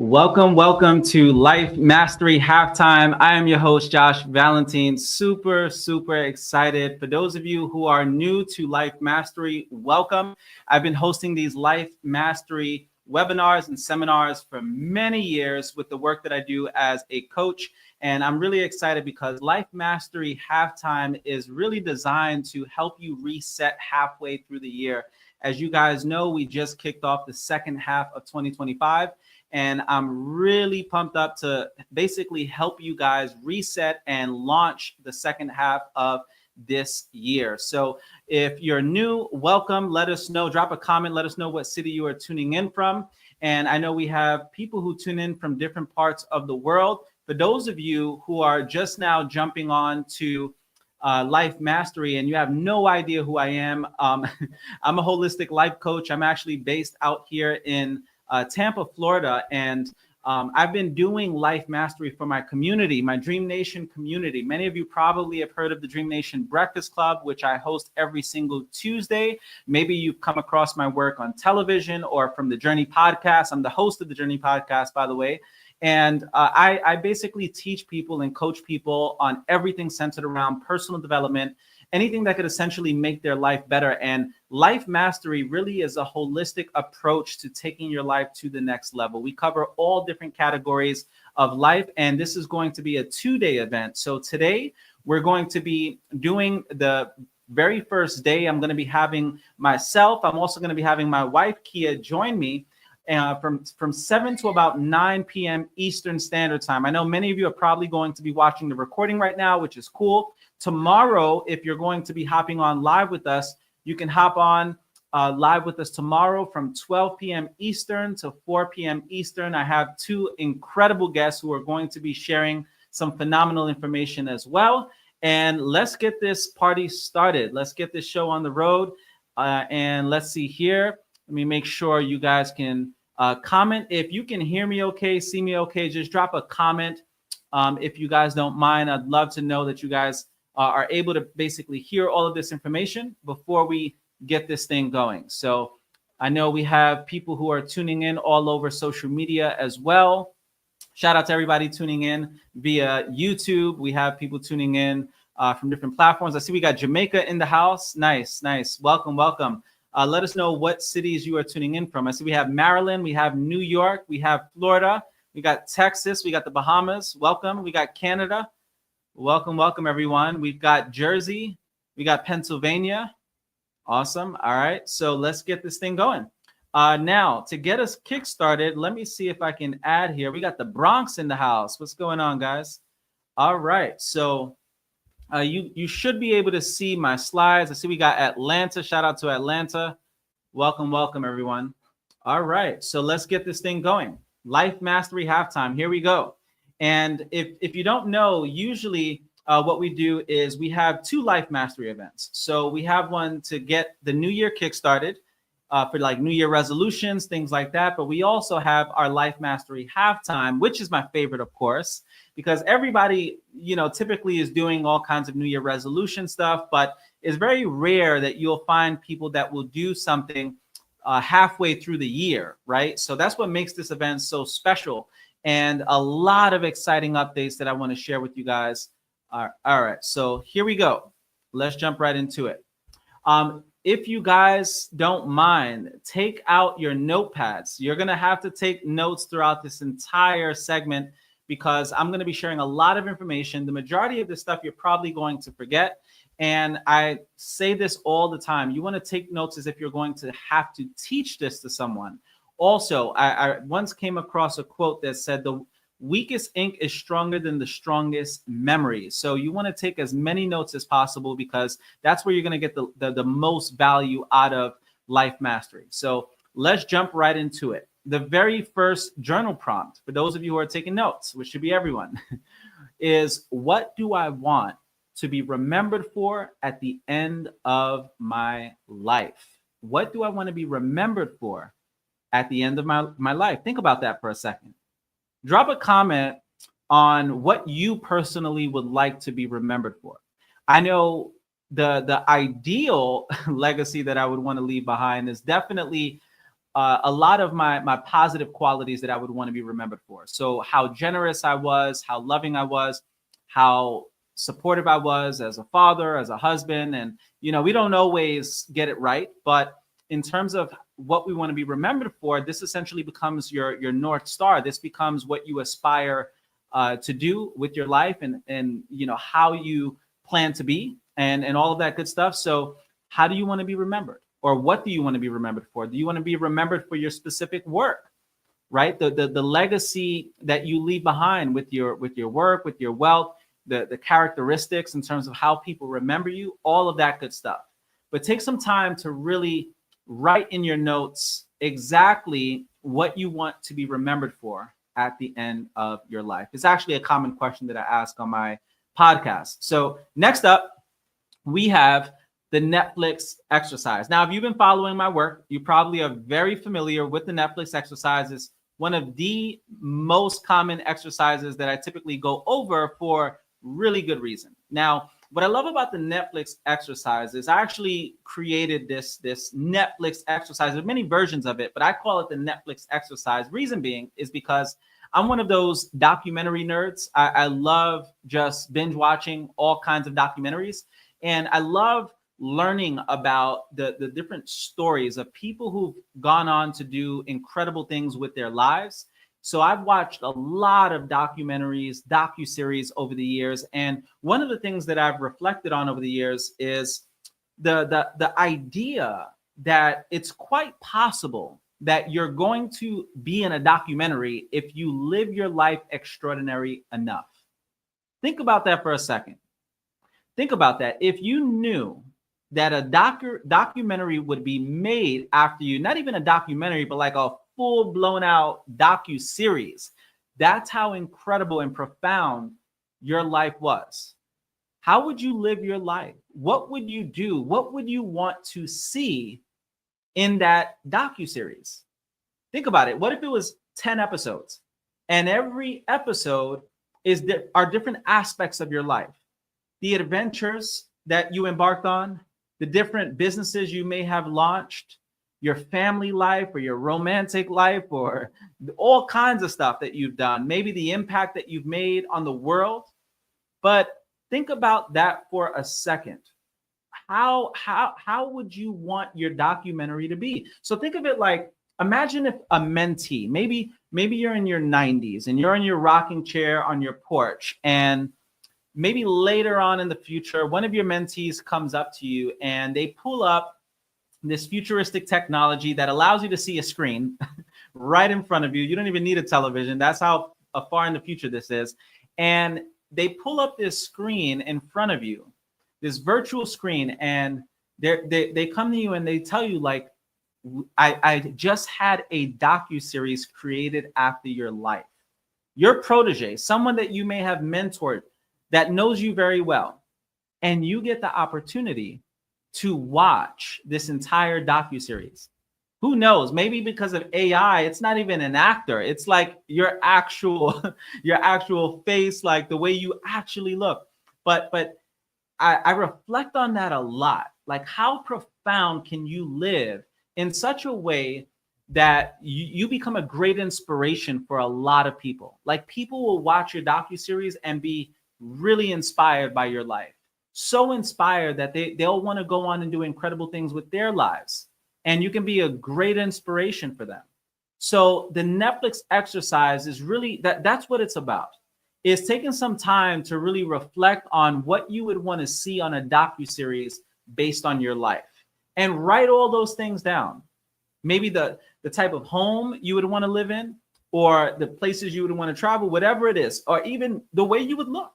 Welcome to Life Mastery Halftime. I am your host, Josh Valentine. Super excited. For those of you who are new to Life Mastery, welcome. I've been hosting these Life Mastery webinars and seminars for many years with the work that I do as a coach. And I'm really excited because Life Mastery Halftime is really designed to help you reset halfway through the year. As you guys know, we just kicked off the second half of 2025. And I'm really pumped up to basically help you guys reset and launch the second half of this year. So if you're new, welcome. Let us know, drop a comment, let us know what city you are tuning in from. And I know we have people who tune in from different parts of the world. For those of you who are just now jumping on to Life Mastery and you have no idea who I am, I'm a holistic life coach. I'm actually based out here in Tampa, Florida, and I've been doing Life Mastery for my community, my Dream Nation community. Many of you probably have heard of the Dream Nation Breakfast Club, which I host every single Tuesday. Maybe you've come across my work on television or from the Journey podcast. I'm the host of the Journey podcast, by the way. And I basically teach people and coach people on everything centered around personal development, anything that could essentially make their life better. And Life Mastery really is a holistic approach to taking your life to the next level. We cover all different categories of life, and this is going to be a 2-day event. So today we're going to be doing the very first day. I'm going to be having myself. I'm also going to be having my wife, Kia, join me from 7 to about 9 p.m. Eastern Standard Time. I know many of you are probably going to be watching the recording right now, which is cool. Tomorrow, if you're going to be hopping on live with us, you can hop on live with us tomorrow from 12 p.m. Eastern to 4 p.m. Eastern. I have two incredible guests who are going to be sharing some phenomenal information as well. And let's get this party started. Let's get this show on the road. And let's see here. Let me make sure you guys can comment. If you can hear me okay, see me okay, just drop a comment. If you guys don't mind, I'd love to know that you guys are able to basically hear all of this information before we get this thing going. So I know we have people who are tuning in all over social media as well. Shout out to everybody tuning in via YouTube. We have people tuning in from different platforms. I see we got Jamaica in the house. Nice. Welcome. Let us know what cities you are tuning in from. I see we have Maryland, we have New York, we have Florida, we got Texas, we got the Bahamas. Welcome. We got Canada. Welcome, everyone. We've got Jersey. We got Pennsylvania. Awesome. All right. So let's get this thing going. Now, to get us kickstarted, let me see if I can add here. We got the Bronx in the house. What's going on, guys? All right. So you should be able to see my slides. I see we got Atlanta. Shout out to Atlanta. Welcome, everyone. All right. So let's get this thing going. Life Mastery Halftime. Here we go. And if you don't know, usually what we do is we have two Life Mastery events. So we have one to get the new year kickstarted for like New Year resolutions, things like that. But we also have our Life Mastery Halftime, which is my favorite, of course, because everybody, typically is doing all kinds of New Year resolution stuff. But it's very rare that you'll find people that will do something halfway through the year, right? So that's what makes this event so special. And a lot of exciting updates that I want to share with you guys. All right, so here we go. Let's jump right into it. If you guys don't mind, take out your notepads. You're going to have to take notes throughout this entire segment because I'm going to be sharing a lot of information. The majority of this stuff you're probably going to forget. And I say this all the time. You want to take notes as if you're going to have to teach this to someone. Also, I once came across a quote that said the weakest ink is stronger than the strongest memory. So you want to take as many notes as possible because that's where you're going to get the most value out of Life Mastery. So let's jump right into it. The very first journal prompt, for those of you who are taking notes, which should be everyone, is what do I want to be remembered for at the end of my life? What do I want to be remembered for at the end of my life? Think about that for a second. Drop a comment on what you personally would like to be remembered for. I know the ideal legacy that I would want to leave behind is definitely a lot of my positive qualities that I would want to be remembered for. So how generous I was, how loving I was, how supportive I was as a father, as a husband. And, we don't always get it right, but in terms of what we want to be remembered for, this essentially becomes your North Star. This becomes what you aspire to do with your life, and how you plan to be, and all of that good stuff. So how do you want to be remembered? Or what do you want to be remembered for? Do you want to be remembered for your specific work, right? The legacy that you leave behind with your work, with your wealth, the characteristics in terms of how people remember you, all of that good stuff. But take some time to really write in your notes exactly what you want to be remembered for at the end of your life. It's actually a common question that I ask on my podcast. So next up, we have the Netflix exercise. Now, if you've been following my work, you probably are very familiar with the Netflix exercise. It's one of the most common exercises that I typically go over for really good reason. Now, what I love about the Netflix exercise is I actually created this Netflix exercise. There's many versions of it, but I call it the Netflix exercise. Reason being is because I'm one of those documentary nerds. I love just binge watching all kinds of documentaries. And I love learning about the different stories of people who've gone on to do incredible things with their lives. So I've watched a lot of documentaries, docuseries over the years. And one of the things that I've reflected on over the years is the idea that it's quite possible that you're going to be in a documentary if you live your life extraordinary enough. Think about that for a second. Think about that. If you knew that a documentary would be made after you, not even a documentary, but like a full blown out docu-series, that's how incredible and profound your life was. How would you live your life? What would you do? What would you want to see in that docu-series? Think about it. What if it was 10 episodes and every episode are different aspects of your life? The adventures that you embarked on, the different businesses you may have launched, your family life or your romantic life, or all kinds of stuff that you've done, maybe the impact that you've made on the world. But think about that for a second. How would you want your documentary to be? So think of it like, imagine if a mentee, maybe you're in your 90s and you're in your rocking chair on your porch, and maybe later on in the future, one of your mentees comes up to you and they pull up this futuristic technology that allows you to see a screen right in front of you. You don't even need a television. That's how far in the future this is. And they pull up this screen in front of you, this virtual screen, and they come to you and they tell you, like, I just had a docuseries created after your life. Your protege, someone that you may have mentored, that knows you very well, and you get the opportunity to watch this entire docuseries. Who knows? Maybe because of AI, it's not even an actor. It's like your actual face, like the way you actually look. But I reflect on that a lot. Like, how profound can you live in such a way that you become a great inspiration for a lot of people? Like, people will watch your docuseries and be really inspired by your life. So inspired that they'll want to go on and do incredible things with their lives. And you can be a great inspiration for them. So the Netflix exercise is really that's what it's about. Is taking some time to really reflect on what you would want to see on a docuseries based on your life, and write all those things down. Maybe the type of home you would want to live in, or the places you would want to travel, whatever it is, or even the way you would look,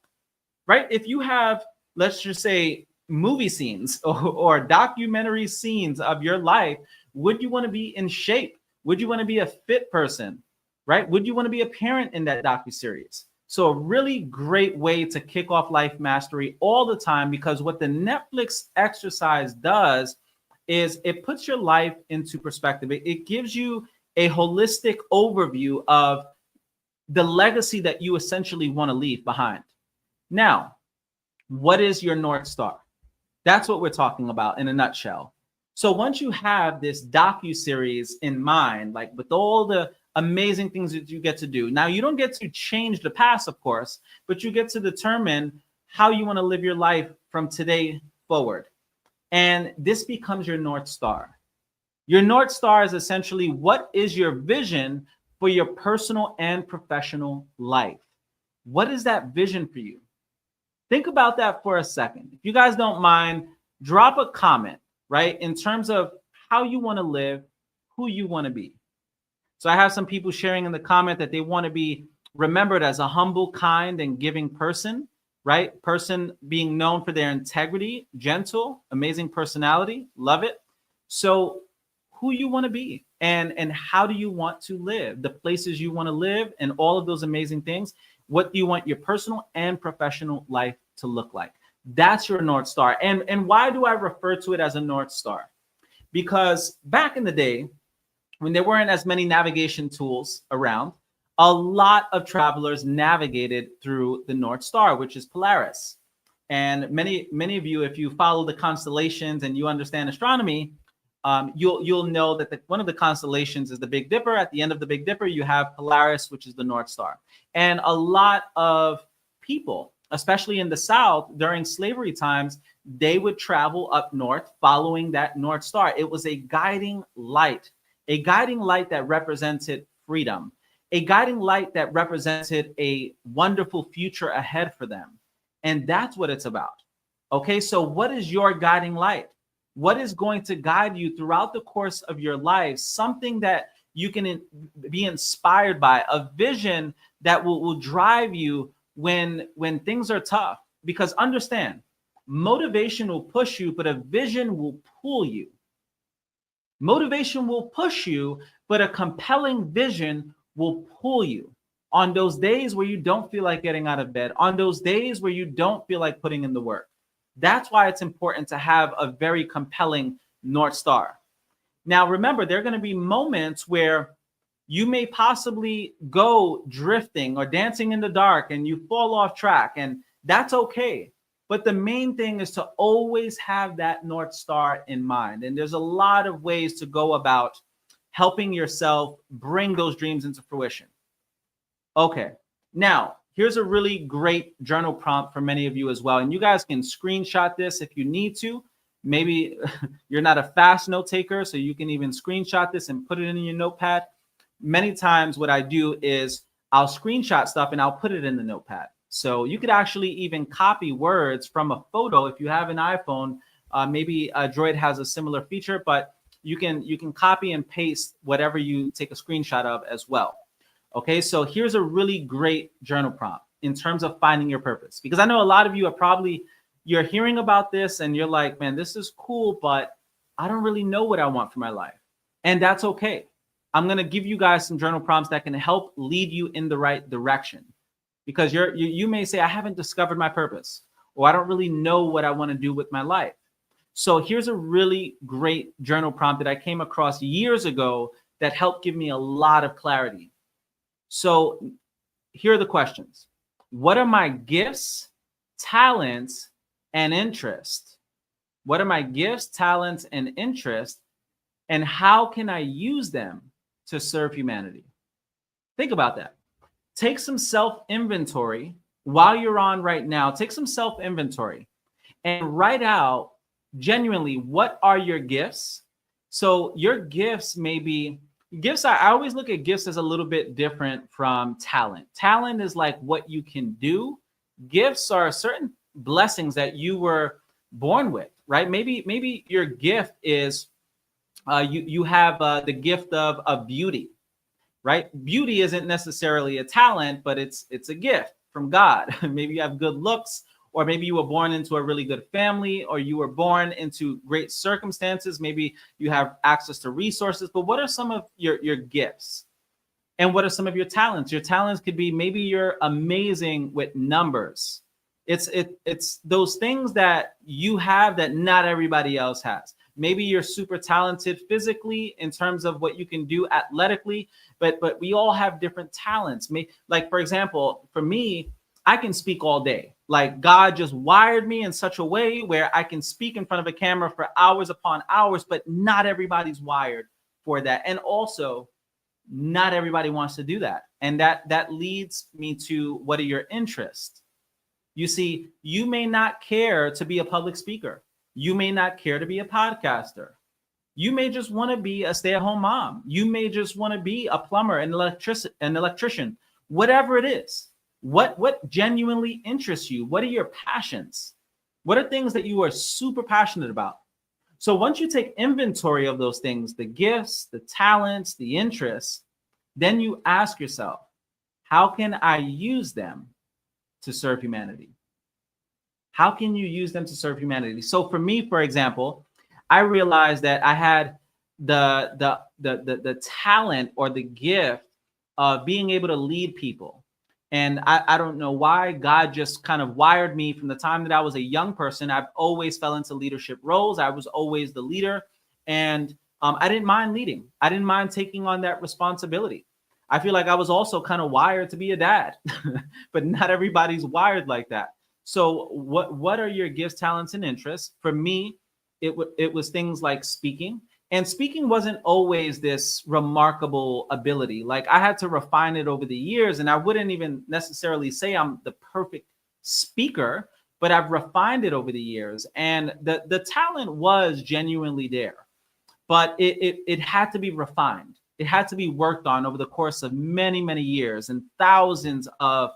right? If you have, let's just say, movie scenes or documentary scenes of your life, would you want to be in shape? Would you want to be a fit person, right? Would you want to be a parent in that docuseries? So a really great way to kick off life mastery all the time, because what the Netflix exercise does is it puts your life into perspective. It gives you a holistic overview of the legacy that you essentially want to leave behind. Now, what is your North Star? That's what we're talking about in a nutshell. So once you have this docu-series in mind, like with all the amazing things that you get to do, now you don't get to change the past, of course, but you get to determine how you want to live your life from today forward. And this becomes your North Star. Your North Star is essentially what is your vision for your personal and professional life? What is that vision for you? Think about that for a second. If you guys don't mind, drop a comment, right? In terms of how you want to live, who you want to be. So I have some people sharing in the comment that they want to be remembered as a humble, kind, and giving person, right? Person being known for their integrity, gentle, amazing personality. Love it. So who you want to be and how do you want to live, the places you want to live and all of those amazing things. What do you want your personal and professional life to look like? That's your North Star. And why do I refer to it as a North Star? Because back in the day, when there weren't as many navigation tools around, a lot of travelers navigated through the North Star, which is Polaris. And many of you, if you follow the constellations and you understand astronomy, you'll know that one of the constellations is the Big Dipper. At the end of the Big Dipper, you have Polaris, which is the North Star. And a lot of people, especially in the South during slavery times, they would travel up north following that North Star. It was a guiding light that represented freedom, a guiding light that represented a wonderful future ahead for them. And that's what it's about. Okay, so what is your guiding light? What is going to guide you throughout the course of your life? Something that you can be inspired by, a vision that will drive you when things are tough. Because understand, motivation will push you, but a vision will pull you. Motivation will push you, but a compelling vision will pull you. On those days where you don't feel like getting out of bed, on those days where you don't feel like putting in the work. That's why it's important to have a very compelling North Star. Now, remember, there are going to be moments where you may possibly go drifting or dancing in the dark and you fall off track, and that's okay. But the main thing is to always have that North Star in mind. And there's a lot of ways to go about helping yourself bring those dreams into fruition. Okay, now, here's a really great journal prompt for many of you as well. And you guys can screenshot this if you need to. Maybe you're not a fast note taker, so you can even screenshot this and put it in your notepad. Many times what I do is I'll screenshot stuff and I'll put it in the notepad. So you could actually even copy words from a photo. If you have an iPhone, maybe Droid has a similar feature, but you can copy and paste whatever you take a screenshot of as well. Okay, so here's a really great journal prompt in terms of finding your purpose. Because I know a lot of you are you're hearing about this and you're like, man, this is cool, but I don't really know what I want for my life. And that's okay. I'm going to give you guys some journal prompts that can help lead you in the right direction. Because you may say, I haven't discovered my purpose, or I don't really know what I want to do with my life. So here's a really great journal prompt that I came across years ago that helped give me a lot of clarity. So here are the questions. What are my gifts, talents, and interests? What are my gifts, talents, and interests? And how can I use them to serve humanity? Think about that. Take some self-inventory while you're on right now. Take some self-inventory and write out genuinely, what are your gifts? So your gifts may be gifts. I always look at gifts as a little bit different from talent. Talent is like what you can do. Gifts are certain blessings that you were born with, right? Maybe your gift is you have the gift of beauty, right? Beauty isn't necessarily a talent, but it's a gift from God. Maybe you have good looks, or maybe you were born into a really good family, or you were born into great circumstances. Maybe you have access to resources, but what are some of your gifts? And what are some of your talents? Your talents could be, maybe you're amazing with numbers. It's those things that you have that not everybody else has. Maybe you're super talented physically in terms of what you can do athletically, but we all have different talents. Like, for example, for me, I can speak all day. Like God just wired me in such a way where I can speak in front of a camera for hours upon hours, but not everybody's wired for that. And also, not everybody wants to do that. And that leads me to, what are your interests? You see, you may not care to be a public speaker. You may not care to be a podcaster. You may just want to be a stay-at-home mom. You may just want to be a plumber, an electrician, whatever it is. What genuinely interests you? What are your passions? What are things that you are super passionate about? So once you take inventory of those things, the gifts, the talents, the interests, then you ask yourself, how can I use them to serve humanity? How can you use them to serve humanity? So for me, for example, I realized that I had the talent or the gift of being able to lead people. And I don't know why God just kind of wired me from the time that I was a young person. I've always fell into leadership roles. I was always the leader. And I didn't mind leading. I didn't mind taking on that responsibility. I feel like I was also kind of wired to be a dad, but not everybody's wired like that. So what are your gifts, talents, and interests? For me, it was things like speaking. And speaking wasn't always this remarkable ability. Like I had to refine it over the years, and I wouldn't even necessarily say I'm the perfect speaker, but I've refined it over the years. And the talent was genuinely there, but it had to be refined. It had to be worked on over the course of many, many years and thousands of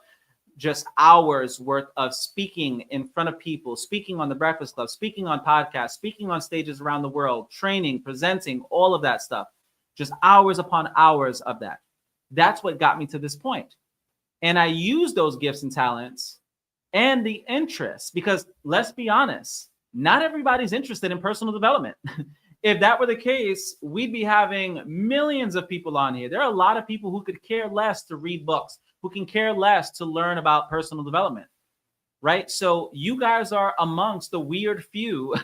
just hours worth of speaking in front of people, speaking on the Breakfast Club, speaking on podcasts, speaking on stages around the world, training, presenting, all of that stuff. Just hours upon hours of that. That's what got me to this point. And I use those gifts and talents and the interests, because let's be honest, not everybody's interested in personal development. If that were the case, we'd be having millions of people on here. There are a lot of people who could care less to read books, who can care less to learn about personal development, right? So you guys are amongst the weird few,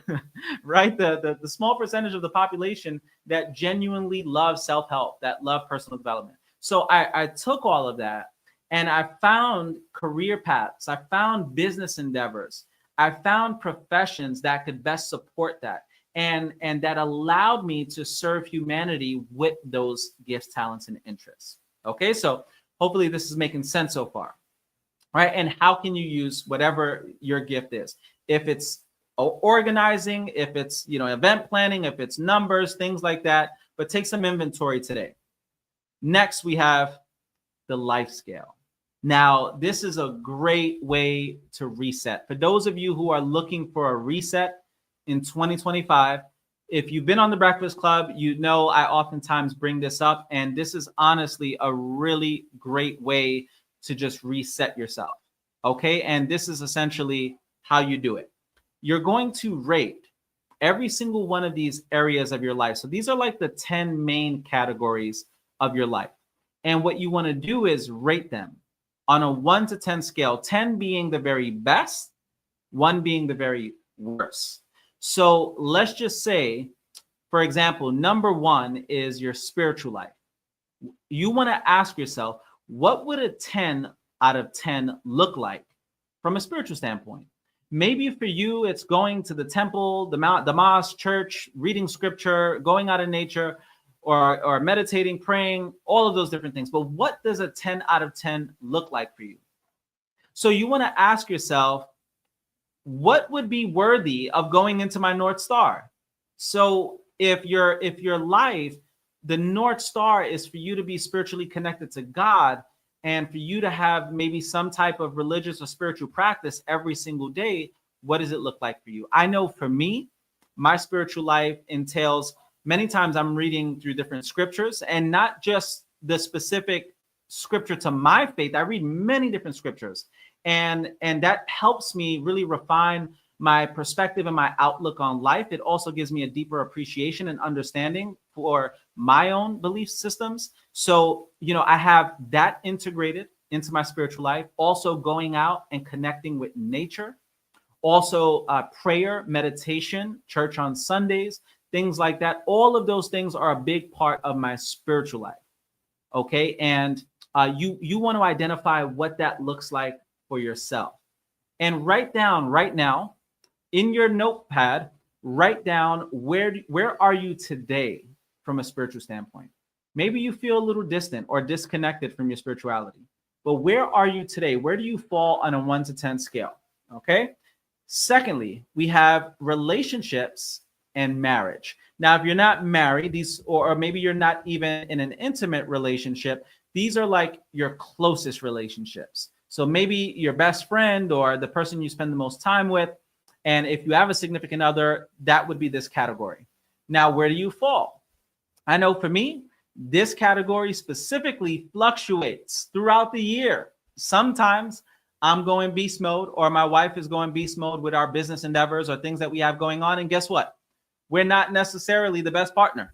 right? The small percentage of the population that genuinely love self-help, that love personal development. So I took all of that and I found career paths. I found business endeavors. I found professions that could best support that. And that allowed me to serve humanity with those gifts, talents, and interests. Okay, so hopefully this is making sense so far, right? And how can you use whatever your gift is? If it's organizing, if it's event planning, if it's numbers, things like that. But take some inventory today. Next, we have the life scale. Now, this is a great way to reset. For those of you who are looking for a reset in 2025, if you've been on the Breakfast Club, you know I oftentimes bring this up, and this is honestly a really great way to just reset yourself, okay? And this is essentially how you do it. You're going to rate every single one of these areas of your life. So these are like the 10 main categories of your life. And what you want to do is rate them on a 1 to 10 scale, 10 being the very best, 1 being the very worst. So let's just say, for example, number 1 is your spiritual life. You want to ask yourself, what would a 10 out of 10 look like from a spiritual standpoint? Maybe for you, it's going to the temple, the mosque, church, reading scripture, going out in nature, or meditating, praying, all of those different things. But what does a 10 out of 10 look like for you? So you want to ask yourself, what would be worthy of going into my North Star? So if your life, the North Star is for you to be spiritually connected to God and for you to have maybe some type of religious or spiritual practice every single day, what does it look like for you? I know for me, my spiritual life entails many times I'm reading through different scriptures, and not just the specific scripture to my faith. I read many different scriptures. And that helps me really refine my perspective and my outlook on life. It also gives me a deeper appreciation and understanding for my own belief systems. So, I have that integrated into my spiritual life. Also going out and connecting with nature. Also prayer, meditation, church on Sundays, things like that. All of those things are a big part of my spiritual life. Okay. And you want to identify what that looks like for yourself. and write down right now in your notepad, write down where are you today from a spiritual standpoint. Maybe you feel a little distant or disconnected from your spirituality, but where are you today? Where do you fall on a 1 to 10 scale? Okay. Secondly, we have relationships and marriage. Now, if you're not married, or maybe you're not even in an intimate relationship, these are like your closest relationships. So maybe your best friend or the person you spend the most time with. And if you have a significant other, that would be this category. Now, where do you fall? I know for me, this category specifically fluctuates throughout the year. Sometimes I'm going beast mode, or my wife is going beast mode with our business endeavors or things that we have going on. And guess what? We're not necessarily the best partner.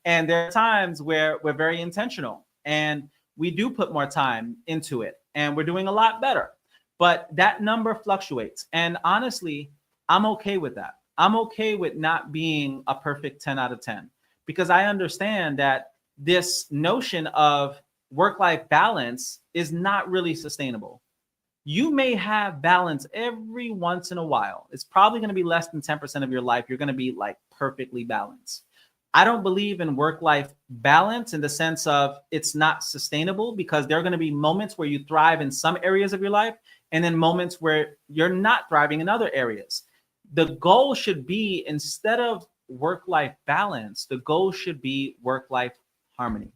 And there are times where we're very intentional and we do put more time into it and we're doing a lot better. But that number fluctuates. And honestly, I'm okay with that. I'm okay with not being a perfect 10 out of 10 because I understand that this notion of work-life balance is not really sustainable. You may have balance every once in a while. It's probably going to be less than 10% of your life. You're going to be like perfectly balanced. I don't believe in work-life balance in the sense of it's not sustainable because there are going to be moments where you thrive in some areas of your life and then moments where you're not thriving in other areas. The goal should be, instead of work-life balance, the goal should be work-life harmony.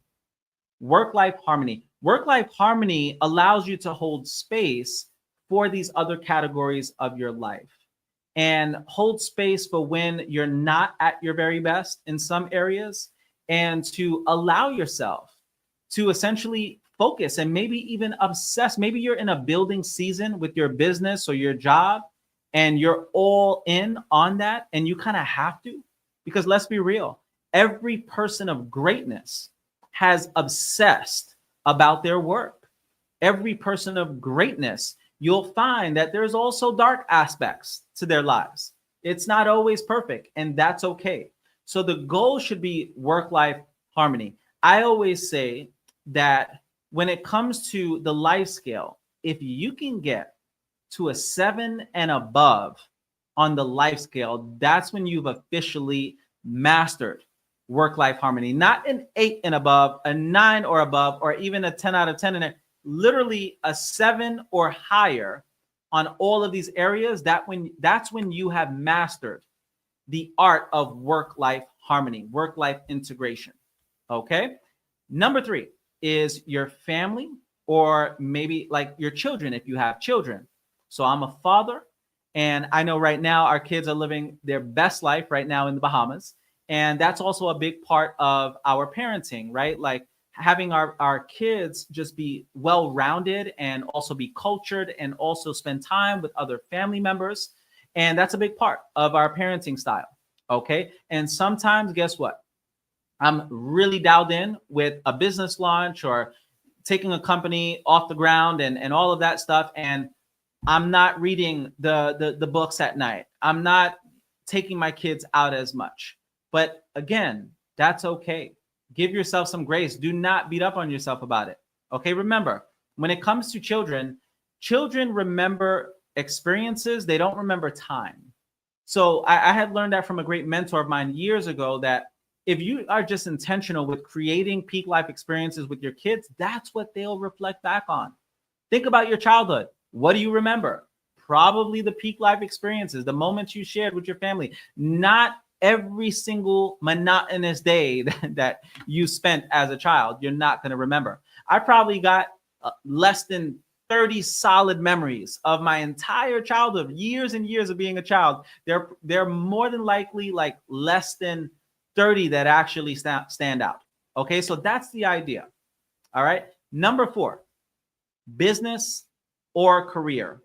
Work-life harmony. Work-life harmony allows you to hold space for these other categories of your life and hold space for when you're not at your very best in some areas, and to allow yourself to essentially focus and maybe even obsess. Maybe you're in a building season with your business or your job and you're all in on that, and you kind of have to, because let's be real, every person of greatness has obsessed about their work. Every person of greatness, you'll find that there's also dark aspects to their lives. It's not always perfect, and that's okay. So the goal should be work-life harmony. I always say that when it comes to the life scale, if you can get to a 7 and above on the life scale, that's when you've officially mastered work-life harmony. Not an 8 and above, a 9 or above, or even a 10 out of 10 in it. Literally a 7 or higher on all of these areas. That's when you have mastered the art of work-life harmony, work-life integration. Okay. Number 3 is your family, or maybe like your children if you have children. So I'm a father, and I know right now our kids are living their best life right now in the Bahamas. And that's also a big part of our parenting, right? Like having our kids just be well-rounded and also be cultured and also spend time with other family members. And that's a big part of our parenting style. Okay. And sometimes, guess what? I'm really dialed in with a business launch or taking a company off the ground and all of that stuff. And I'm not reading the books at night. I'm not taking my kids out as much. But again, that's okay. Give yourself some grace. Do not beat up on yourself about it. Okay, remember, when it comes to children, children remember experiences. They don't remember time. So I had learned that from a great mentor of mine years ago, that if you are just intentional with creating peak life experiences with your kids, that's what they'll reflect back on. Think about your childhood. What do you remember? Probably the peak life experiences, the moments you shared with your family, not every single monotonous day that you spent as a child. You're not going to remember. I probably got less than 30 solid memories of my entire childhood, years and years of being a child. They're more than likely like less than 30 that actually stand out. Okay, so that's the idea. All right. Number 4, business or career,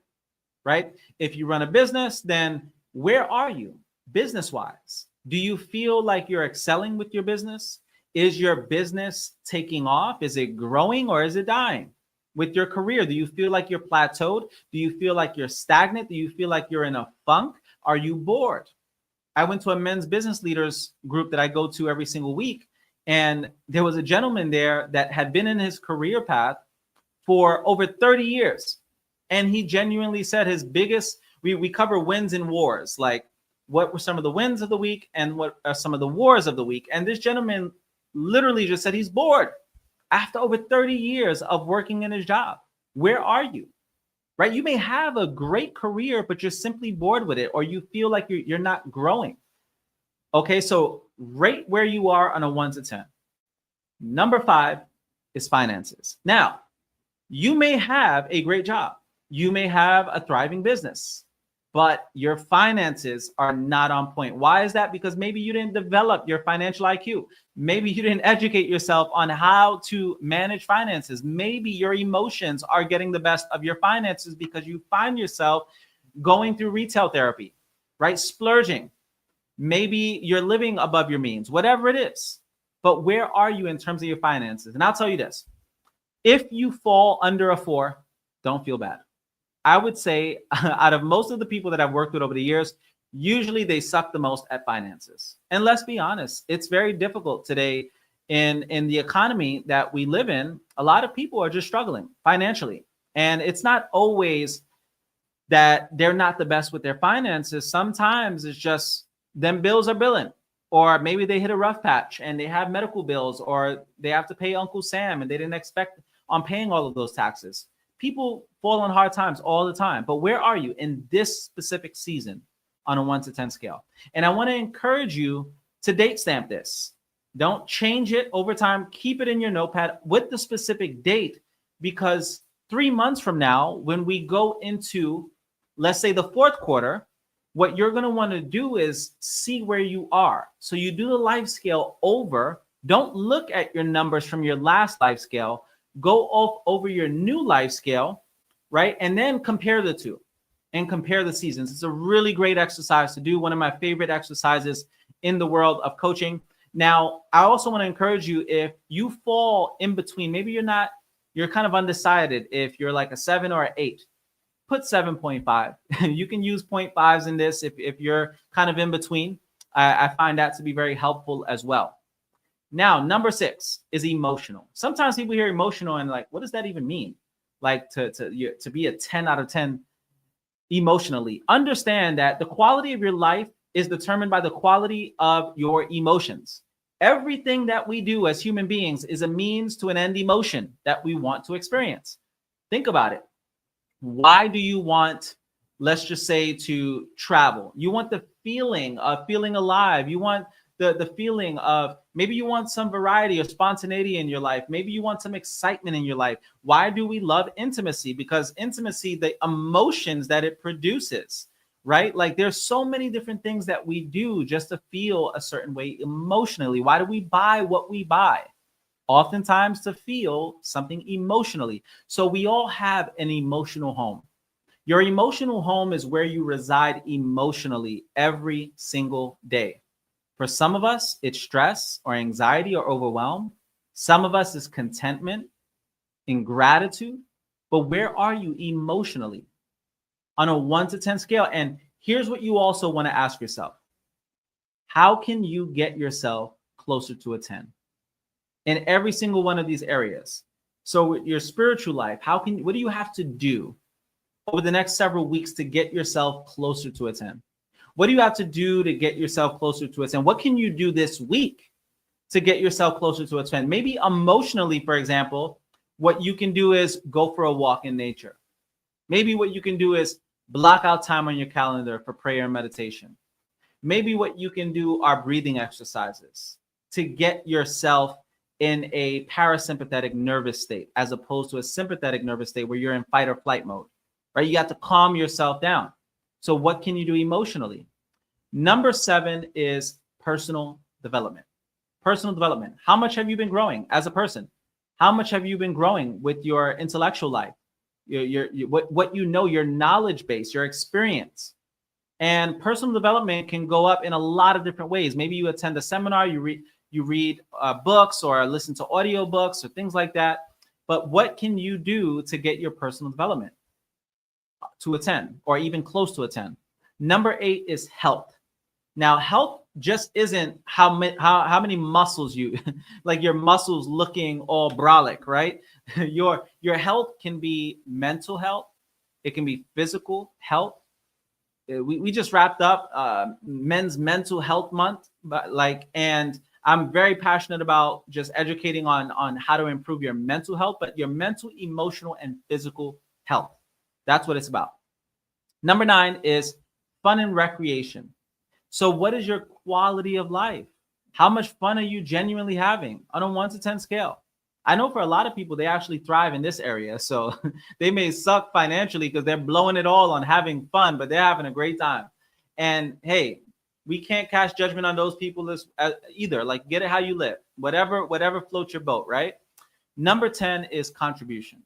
right? If you run a business, then where are you business-wise? Do you feel like you're excelling with your business? Is your business taking off? Is it growing or is it dying? With your career, do you feel like you're plateaued? Do you feel like you're stagnant? Do you feel like you're in a funk? Are you bored? I went to a men's business leaders group that I go to every single week, and there was a gentleman there that had been in his career path for over 30 years. And he genuinely said his biggest, we cover wins and wars, like what were some of the wins of the week and what are some of the wars of the week. And this gentleman literally just said he's bored after over 30 years of working in his job. Where are you? Right? You may have a great career, but you're simply bored with it, or you feel like you're not growing. Okay, so rate where you are on a 1 to 10. Number 5 is finances. Now, you may have a great job. You may have a thriving business, but your finances are not on point. Why is that? Because maybe you didn't develop your financial IQ. Maybe you didn't educate yourself on how to manage finances. Maybe your emotions are getting the best of your finances because you find yourself going through retail therapy, right? Splurging. Maybe you're living above your means, whatever it is. But where are you in terms of your finances? And I'll tell you this. If you fall under a 4, don't feel bad. I would say out of most of the people that I've worked with over the years, usually they suck the most at finances. And let's be honest, it's very difficult today in the economy that we live in. A lot of people are just struggling financially. And it's not always that they're not the best with their finances. Sometimes it's just them bills are billing, or maybe they hit a rough patch and they have medical bills, or they have to pay Uncle Sam and they didn't expect on paying all of those taxes. People fall on hard times all the time. But where are you in this specific season on a 1 to 10 scale? And I want to encourage you to date stamp this. Don't change it over time. Keep it in your notepad with the specific date, because 3 months from now, when we go into, let's say, the fourth quarter, what you're going to want to do is see where you are. So you do the life scale over. Don't look at your numbers from your last life scale. Go off over your new life scale, right? And then compare the two and compare the seasons. It's a really great exercise to do. One of my favorite exercises in the world of coaching. Now, I also want to encourage you, if you fall in between, maybe you're kind of undecided if you're like a 7 or an 8, put 7.5. You can use 0.5s in this if you're kind of in between. I find that to be very helpful as well. Now, number 6 is emotional. Sometimes people hear emotional and like, what does that even mean? Like to be a 10 out of 10 emotionally. Understand that the quality of your life is determined by the quality of your emotions. Everything that we do as human beings is a means to an end emotion that we want to experience. Think about it. Why do you want, let's just say, to travel? You want the feeling of feeling alive. You want the feeling of, maybe you want some variety or spontaneity in your life. Maybe you want some excitement in your life. Why do we love intimacy? Because intimacy, the emotions that it produces, right? Like there's so many different things that we do just to feel a certain way emotionally. Why do we buy what we buy? Oftentimes to feel something emotionally. So we all have an emotional home. Your emotional home is where you reside emotionally every single day. For some of us, it's stress or anxiety or overwhelm. Some of us is contentment, ingratitude. But where are you emotionally on a 1 to 10 scale? And here's what you also want to ask yourself. How can you get yourself closer to a 10 in every single one of these areas? So with your spiritual life, what do you have to do over the next several weeks to get yourself closer to a 10? What do you have to do to get yourself closer to a 10? What can you do this week to get yourself closer to a 10? Maybe emotionally, for example, what you can do is go for a walk in nature. Maybe what you can do is block out time on your calendar for prayer and meditation. Maybe what you can do are breathing exercises to get yourself in a parasympathetic nervous state, as opposed to a sympathetic nervous state where you're in fight or flight mode, right? You have to calm yourself down. So what can you do emotionally? Number 7 is personal development. Personal development. How much have you been growing as a person? How much have you been growing with your intellectual life? What you know, your knowledge base, your experience. And personal development can go up in a lot of different ways. Maybe you attend a seminar, you read books or listen to audiobooks or things like that. But what can you do to get your personal development to a 10 or even close to a 10? Number 8 is health. Now, health just isn't how many muscles you like your muscles looking all brolic, right? Your health can be mental health, It can be physical health. We just wrapped up Men's Mental Health Month, and I'm very passionate about just educating on how to improve your mental health, but your mental, emotional, and physical health. That's what it's about. Number 9 is fun and recreation. So what is your quality of life? How much fun are you genuinely having on a 1 to 10 scale? I know for a lot of people, they actually thrive in this area. So they may suck financially because they're blowing it all on having fun, but they're having a great time. And hey, we can't cast judgment on those people as either. Like, get it how you live, whatever floats your boat, right? Number 10 is contribution.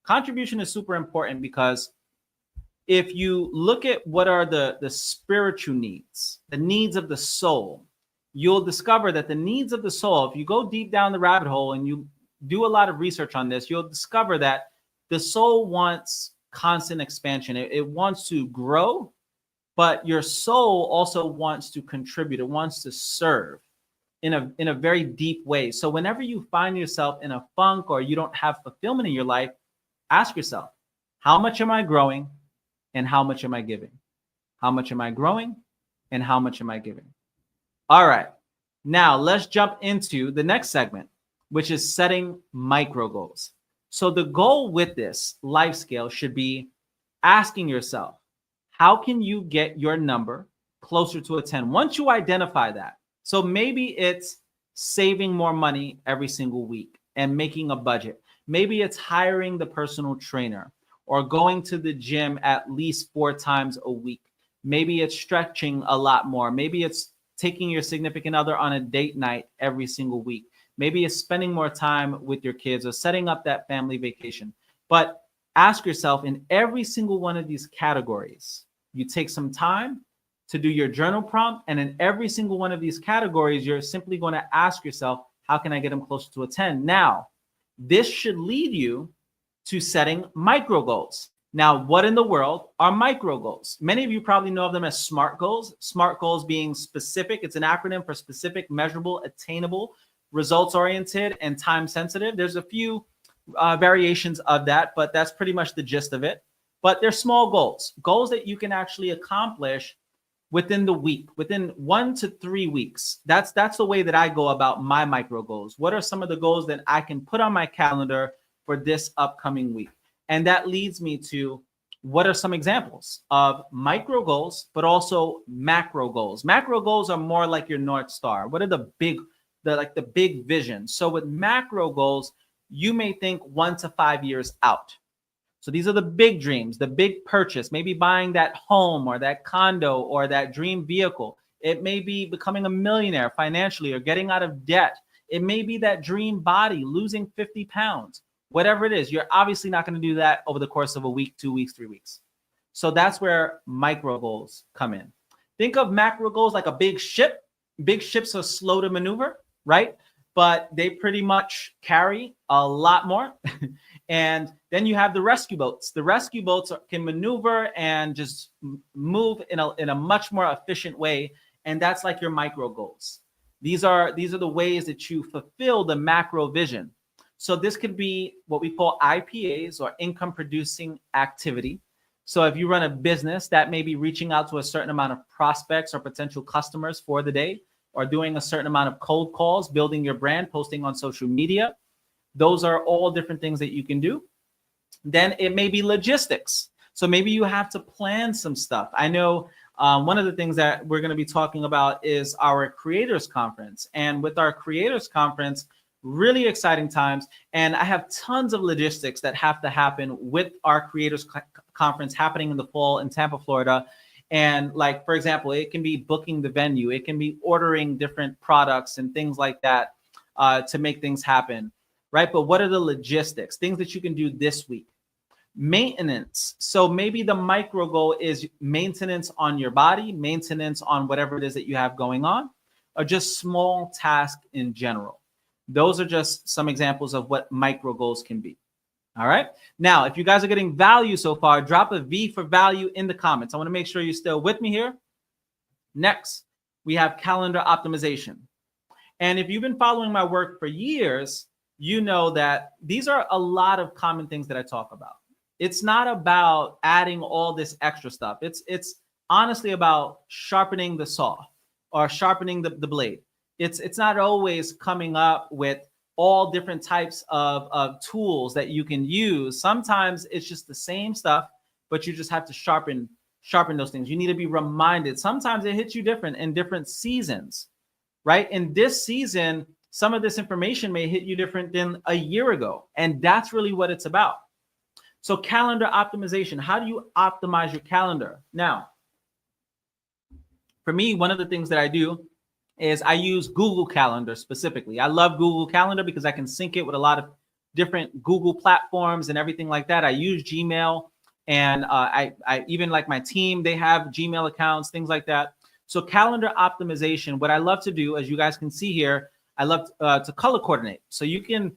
Contribution is super important because if you look at what are the spiritual needs, the needs of the soul, you'll discover that the needs of the soul, if you go deep down the rabbit hole and you do a lot of research on this, you'll discover that the soul wants constant expansion. It wants to grow, but your soul also wants to contribute. It wants to serve in a very deep way. So whenever you find yourself in a funk or you don't have fulfillment in your life, ask yourself, how much am I growing and how much am I giving? How much am I growing and how much am I giving? All right, now let's jump into the next segment, which is setting micro goals. So the goal with this life scale should be asking yourself, how can you get your number closer to a 10? Once you identify that, so maybe it's saving more money every single week and making a budget. Maybe it's hiring the personal trainer or going to the gym at least 4 times a week. Maybe it's stretching a lot more. Maybe it's taking your significant other on a date night every single week. Maybe it's spending more time with your kids or setting up that family vacation. But ask yourself, in every single one of these categories, you take some time to do your journal prompt. And in every single one of these categories, you're simply going to ask yourself, how can I get them closer to a 10? Now, this should lead you to setting micro goals. Now, what in the world are micro goals? Many of you probably know of them as SMART goals. SMART goals being specific. It's an acronym for specific, measurable, attainable, results-oriented, and time-sensitive. There's a few variations of that, but that's pretty much the gist of it. But they're small goals that you can actually accomplish within the week, within 1 to 3 weeks. That's the way that I go about my micro goals. What are some of the goals that I can put on my calendar for this upcoming week? And that leads me to, what are some examples of micro goals, but also macro goals? Macro goals are more like your North Star. What are the big vision? So with macro goals, you may think 1 to 5 years out. So these are the big dreams, the big purchase, maybe buying that home or that condo or that dream vehicle. It may be becoming a millionaire financially or getting out of debt. It may be that dream body, losing 50 pounds. Whatever it is, you're obviously not going to do that over the course of a week, 2 weeks, 3 weeks. So that's where micro goals come in. Think of macro goals like a big ship. Big ships are slow to maneuver, right? But they pretty much carry a lot more. And then you have the rescue boats. The rescue boats can maneuver and just move in a much more efficient way. And that's like your micro goals. These are the ways that you fulfill the macro vision. So this could be what we call IPAs, or income producing activity. So if you run a business, that may be reaching out to a certain amount of prospects or potential customers for the day, or doing a certain amount of cold calls, building your brand, posting on social media. Those are all different things that you can do. Then it may be logistics. So maybe you have to plan some stuff. I know one of the things that we're going to be talking about is our Creators Conference. And with our Creators Conference, really exciting times. And I have tons of logistics that have to happen with our Creators Conference happening in the fall in Tampa, Florida. And like, for example, it can be booking the venue. It can be ordering different products and things like that to make things happen, right? But what are the logistics? Things that you can do this week. Maintenance. So maybe the micro goal is maintenance on your body, maintenance on whatever it is that you have going on, or just small tasks in general. Those are just some examples of what micro goals can be. All right. Now, if you guys are getting value so far, drop a V for value in the comments. I want to make sure you're still with me here. Next, we have calendar optimization. And if you've been following my work for years, you know that these are a lot of common things that I talk about. It's not about adding all this extra stuff. It's honestly about sharpening the saw or sharpening the blade. It's not always coming up with all different types of tools that you can use. Sometimes it's just the same stuff, but you just have to sharpen those things. You need to be reminded. Sometimes it hits you different in different seasons, right? In this season, some of this information may hit you different than a year ago. And that's really what it's about. So calendar optimization, how do you optimize your calendar? Now, for me, one of the things that I do is I use Google Calendar specifically. I love Google Calendar because I can sync it with a lot of different Google platforms and everything like that. I use Gmail, and I even like my team, they have Gmail accounts, things like that. So calendar optimization, what I love to do, as you guys can see here, I love to color coordinate. So you can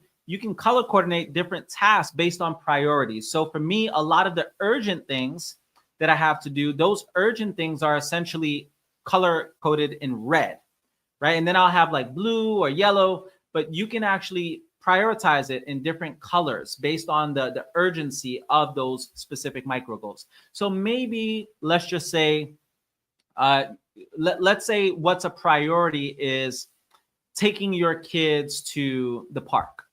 color coordinate different tasks based on priorities. So for me, a lot of the urgent things that I have to do, those urgent things are essentially color coded in red, right? And then I'll have like blue or yellow, but you can actually prioritize it in different colors based on the urgency of those specific micro goals. So maybe let's just say, let's say what's a priority is taking your kids to the park.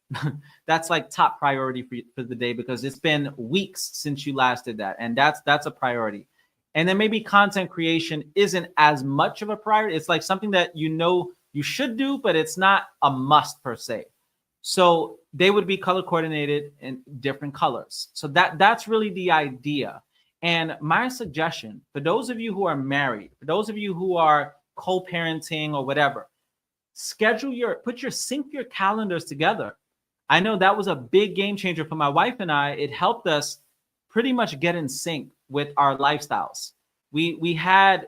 That's like top priority for the day because it's been weeks since you last did that. And that's a priority. And then maybe content creation isn't as much of a priority. It's like something that you know you should do, but it's not a must per se. So they would be color coordinated in different colors. So that's really the idea. And my suggestion for those of you who are married, for those of you who are co-parenting or whatever, sync your calendars together. I know that was a big game changer for my wife and I. It helped us pretty much get in sync with our lifestyles. We had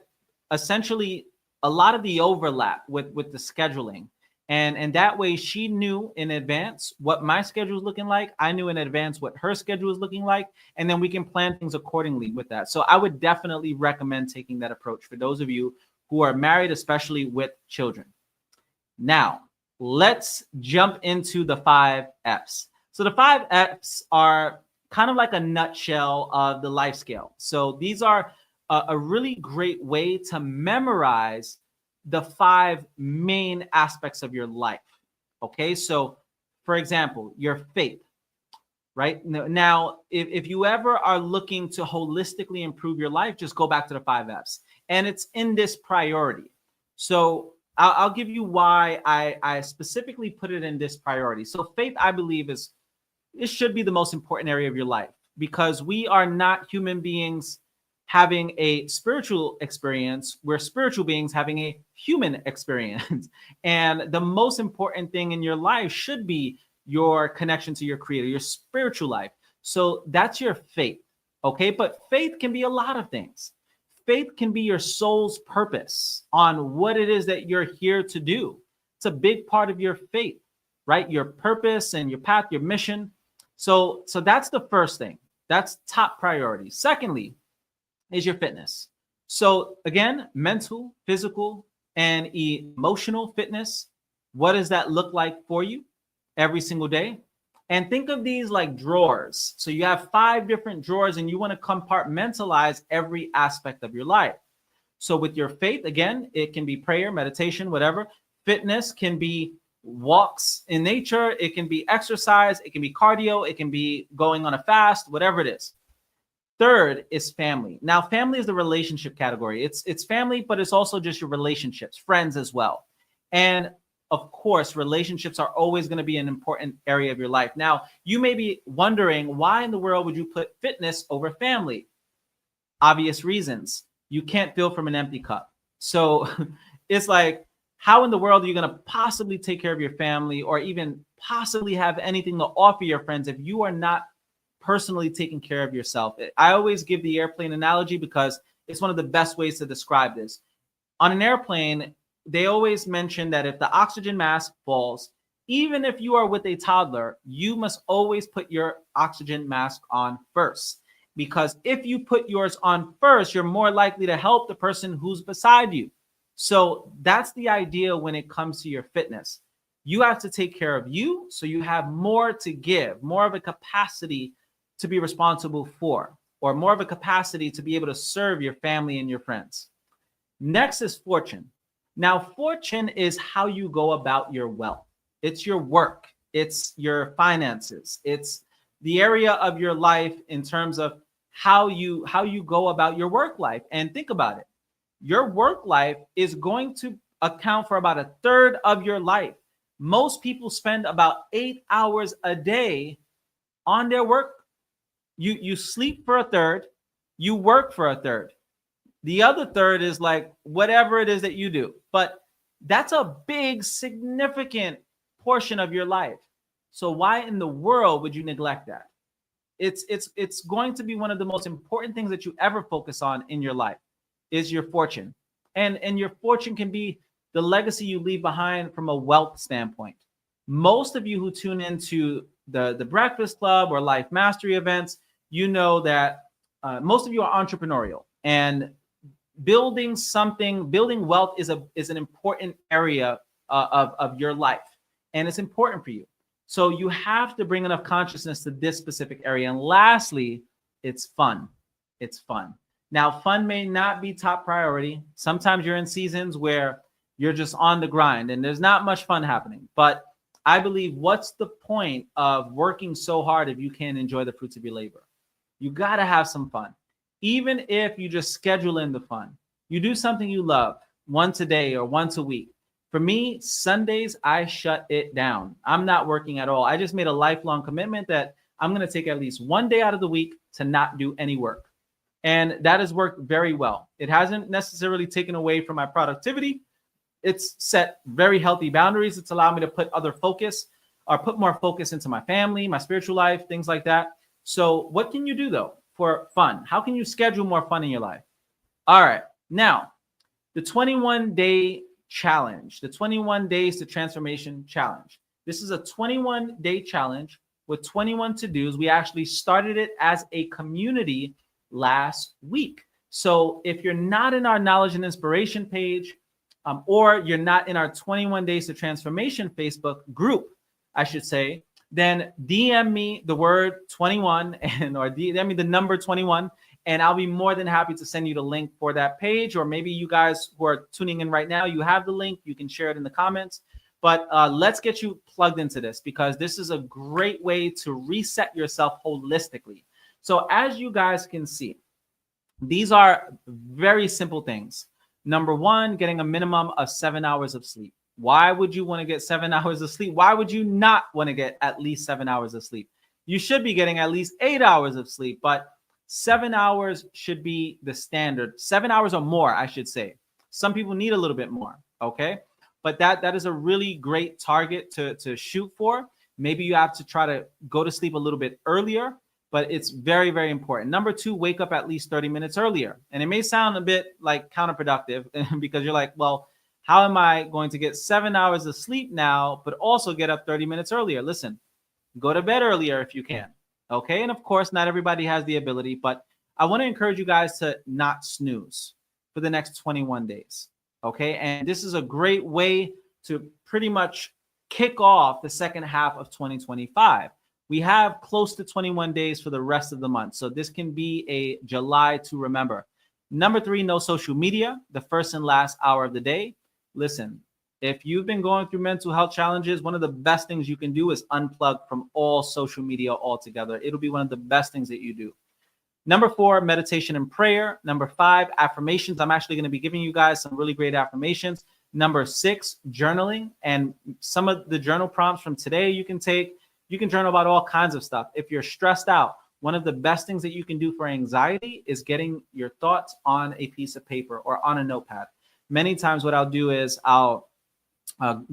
essentially a lot of the overlap with the scheduling. And that way she knew in advance what my schedule was looking like. I knew in advance what her schedule was looking like. And then we can plan things accordingly with that. So I would definitely recommend taking that approach for those of you who are married, especially with children. Now, let's jump into the 5 F's. So the 5 F's are kind of like a nutshell of the life scale. So these are a really great way to memorize the 5 main aspects of your life. Okay, so for example, your faith, right? Now, if you ever are looking to holistically improve your life, just go back to the 5 F's. And it's in this priority. So I'll give you why I specifically put it in this priority. So faith, I believe, it should be the most important area of your life because we are not human beings having a spiritual experience. We're spiritual beings having a human experience. And the most important thing in your life should be your connection to your creator, your spiritual life. So that's your faith. Okay. But faith can be a lot of things. Faith can be your soul's purpose on what it is that you're here to do. It's a big part of your faith, right? Your purpose and your path, your mission. So that's the first thing. That's top priority. Secondly, is your fitness. So again, mental, physical, and emotional fitness. What does that look like for you every single day? And think of these like drawers. So you have 5 different drawers and you want to compartmentalize every aspect of your life. So with your faith, again, it can be prayer, meditation, whatever. Fitness can be walks in nature. It can be exercise. It can be cardio. It can be going on a fast, whatever it is. Third is family. Now, family is the relationship category. It's family, but it's also just your relationships, friends as well. And of course, relationships are always going to be an important area of your life. Now, you may be wondering, why in the world would you put fitness over family? Obvious reasons. You can't fill from an empty cup. So it's like, how in the world are you going to possibly take care of your family or even possibly have anything to offer your friends if you are not personally taking care of yourself? I always give the airplane analogy because it's one of the best ways to describe this. On an airplane, they always mention that if the oxygen mask falls, even if you are with a toddler, you must always put your oxygen mask on first. Because if you put yours on first, you're more likely to help the person who's beside you. So that's the idea when it comes to your fitness. You have to take care of you so you have more to give, more of a capacity to be responsible for, or more of a capacity to be able to serve your family and your friends. Next is fortune. Now, fortune is how you go about your wealth. It's your work, it's your finances, it's the area of your life in terms of how you go about your work life. And think about it. Your work life is going to account for about a third of your life. Most people spend about 8 hours a day on their work. You sleep for a third, you work for a third. The other third is like whatever it is that you do. But that's a big, significant portion of your life. So why in the world would you neglect that? It's going to be one of the most important things that you ever focus on in your life is your fortune. And your fortune can be the legacy you leave behind from a wealth standpoint. Most of you who tune into the Breakfast Club or Life Mastery events, you know that most of you are entrepreneurial, and building wealth is an important area of your life, and it's important for you. So you have to bring enough consciousness to this specific area. And lastly, it's fun. It's fun. Now, fun may not be top priority. Sometimes you're in seasons where you're just on the grind and there's not much fun happening. But I believe, what's the point of working so hard if you can't enjoy the fruits of your labor? You got to have some fun. Even if you just schedule in the fun, you do something you love once a day or once a week. For me, Sundays, I shut it down. I'm not working at all. I just made a lifelong commitment that I'm going to take at least one day out of the week to not do any work. And that has worked very well. It hasn't necessarily taken away from my productivity. It's set very healthy boundaries. It's allowed me to put put more focus into my family, my spiritual life, things like that. So what can you do though for fun? How can you schedule more fun in your life? All right. Now, the 21-day challenge, the 21 days to transformation challenge. This is a 21-day challenge with 21 to-dos. We actually started it as a community last week. So if you're not in our knowledge and inspiration page, or you're not in our 21 days to transformation Facebook group, I should say, then DM me the word 21 or DM me the number 21, and I'll be more than happy to send you the link for that page. Or maybe you guys who are tuning in right now, you have the link, you can share it in the comments. But let's get you plugged into this, because this is a great way to reset yourself holistically. So as you guys can see, these are very simple things. Number one, getting a minimum of 7 hours of sleep. Why would you want to get 7 hours of sleep? Why would you not want to get at least 7 hours of sleep? You should be getting at least 8 hours of sleep, but 7 hours should be the standard. 7 hours or more, I should say. Some people need a little bit more, okay? But that is a really great target to shoot for. Maybe you have to try to go to sleep a little bit earlier, but it's very, very important. Number two, wake up at least 30 minutes earlier. And it may sound a bit like counterproductive because you're like, well, how am I going to get 7 hours of sleep now, but also get up 30 minutes earlier? Listen, go to bed earlier if you can. Okay. And of course, not everybody has the ability, but I want to encourage you guys to not snooze for the next 21 days. Okay. And this is a great way to pretty much kick off the second half of 2025. We have close to 21 days for the rest of the month. So this can be a July to remember. Number three, no social media, the first and last hour of the day. Listen, if you've been going through mental health challenges, one of the best things you can do is unplug from all social media altogether. It'll be one of the best things that you do. Number four, meditation and prayer. Number five, affirmations. I'm actually going to be giving you guys some really great affirmations. Number six, journaling. And some of the journal prompts from today you can take. You can journal about all kinds of stuff. If you're stressed out, one of the best things that you can do for anxiety is getting your thoughts on a piece of paper or on a notepad. Many times what I'll do is I'll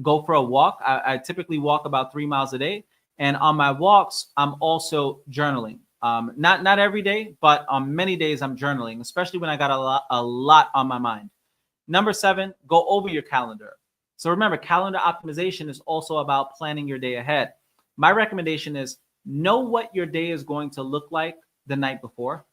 go for a walk. I typically walk about 3 miles a day. And on my walks, I'm also journaling. Not every day, but on many days I'm journaling, especially when I got a lot on my mind. Number seven, go over your calendar. So remember, calendar optimization is also about planning your day ahead. My recommendation is know what your day is going to look like the night before.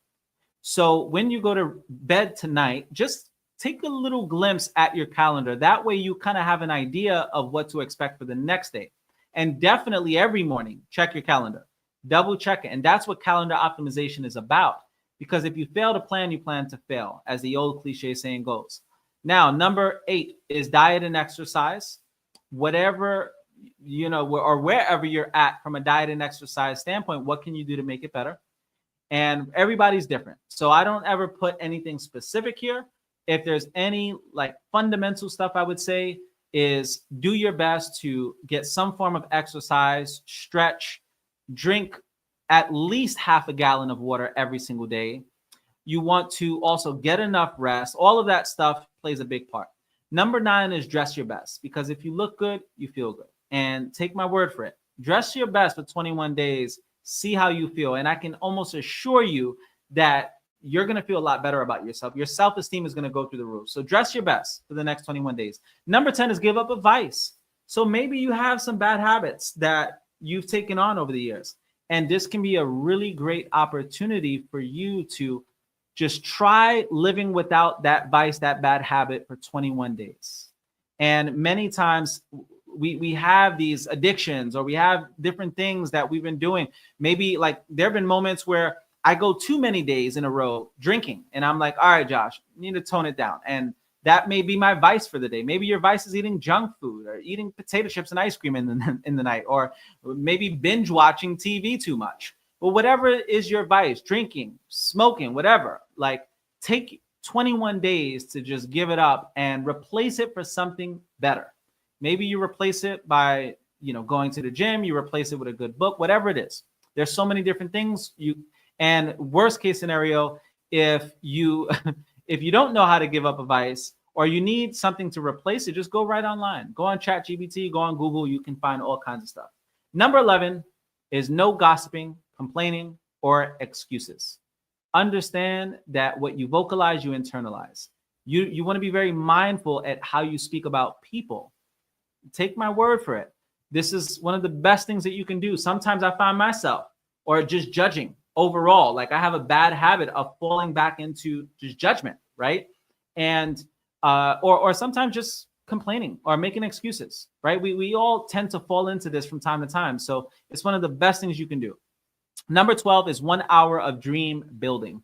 So when you go to bed tonight, just take a little glimpse at your calendar. That way you kind of have an idea of what to expect for the next day. And definitely every morning, check your calendar. Double check it. And that's what calendar optimization is about. Because if you fail to plan, you plan to fail, as the old cliche saying goes. Now, number 8 is diet and exercise. Whatever, or wherever you're at from a diet and exercise standpoint, what can you do to make it better? And everybody's different. So I don't ever put anything specific here. If there's any like fundamental stuff, I would say is do your best to get some form of exercise, stretch, drink at least half a gallon of water every single day. You want to also get enough rest. All of that stuff plays a big part. Number 9 is dress your best, because if you look good, you feel good. And take my word for it. Dress your best for 21 days. See how you feel. And I can almost assure you that you're going to feel a lot better about yourself. Your self-esteem is going to go through the roof. So dress your best for the next 21 days. Number 10 is give up a vice. So maybe you have some bad habits that you've taken on over the years. And this can be a really great opportunity for you to just try living without that vice, that bad habit for 21 days. And many times we have these addictions, or we have different things that we've been doing. Maybe like there have been moments where I go too many days in a row drinking, and I'm like, all right, Josh, you need to tone it down. And that may be my vice for the day. Maybe your vice is eating junk food, or eating potato chips and ice cream in the night, or maybe binge watching TV too much. But whatever is your vice, drinking, smoking, whatever, like take 21 days to just give it up and replace it for something better. Maybe you replace it by, going to the gym, you replace it with a good book, whatever it is. There's so many different things and worst case scenario, if you don't know how to give up a vice, or you need something to replace it, just go right online. Go on ChatGPT, go on Google, you can find all kinds of stuff. Number 11 is no gossiping, complaining, or excuses. Understand that what you vocalize, you internalize. You want to be very mindful at how you speak about people. Take my word for it. This is one of the best things that you can do. Sometimes I find myself or just judging overall. Like I have a bad habit of falling back into just judgment, right? And or sometimes just complaining or making excuses, right? We all tend to fall into this from time to time. So it's one of the best things you can do. Number 12 is 1 hour of dream building.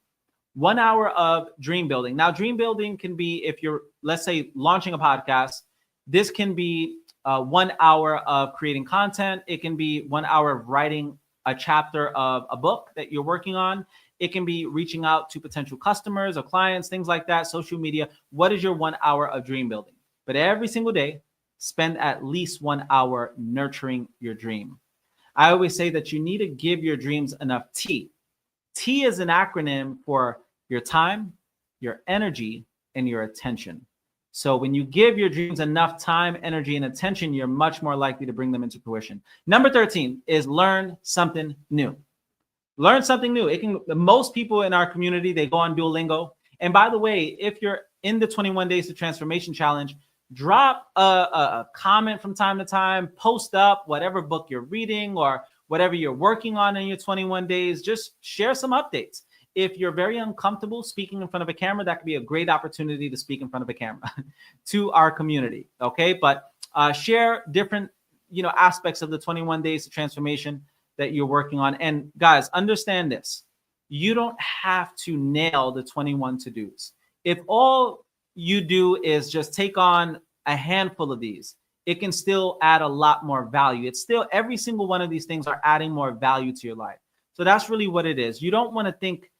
1 hour of dream building. Now, dream building can be, if you're, let's say, launching a podcast, this can be 1 hour of creating content. It can be 1 hour of writing a chapter of a book that you're working on. It can be reaching out to potential customers or clients, things like that, social media. What is your 1 hour of dream building? But every single day, spend at least 1 hour nurturing your dream. I always say that you need to give your dreams enough T. T is an acronym for your time, your energy, and your attention. So when you give your dreams enough time, energy, and attention, you're much more likely to bring them into fruition. Number 13 is learn something new. Learn something new. Most people in our community, they go on Duolingo. And by the way, if you're in the 21 Days to Transformation Challenge, drop a comment from time to time, post up whatever book you're reading or whatever you're working on in your 21 days. Just share some updates. If you're very uncomfortable speaking in front of a camera, that could be a great opportunity to speak in front of a camera to our community. Okay, but share different aspects of the 21 Days to Transformation that you're working on. And guys, understand this. You don't have to nail the 21 to-dos. If all you do is just take on a handful of these, it can still add a lot more value. It's still, every single one of these things are adding more value to your life. So that's really what it is. You don't want to think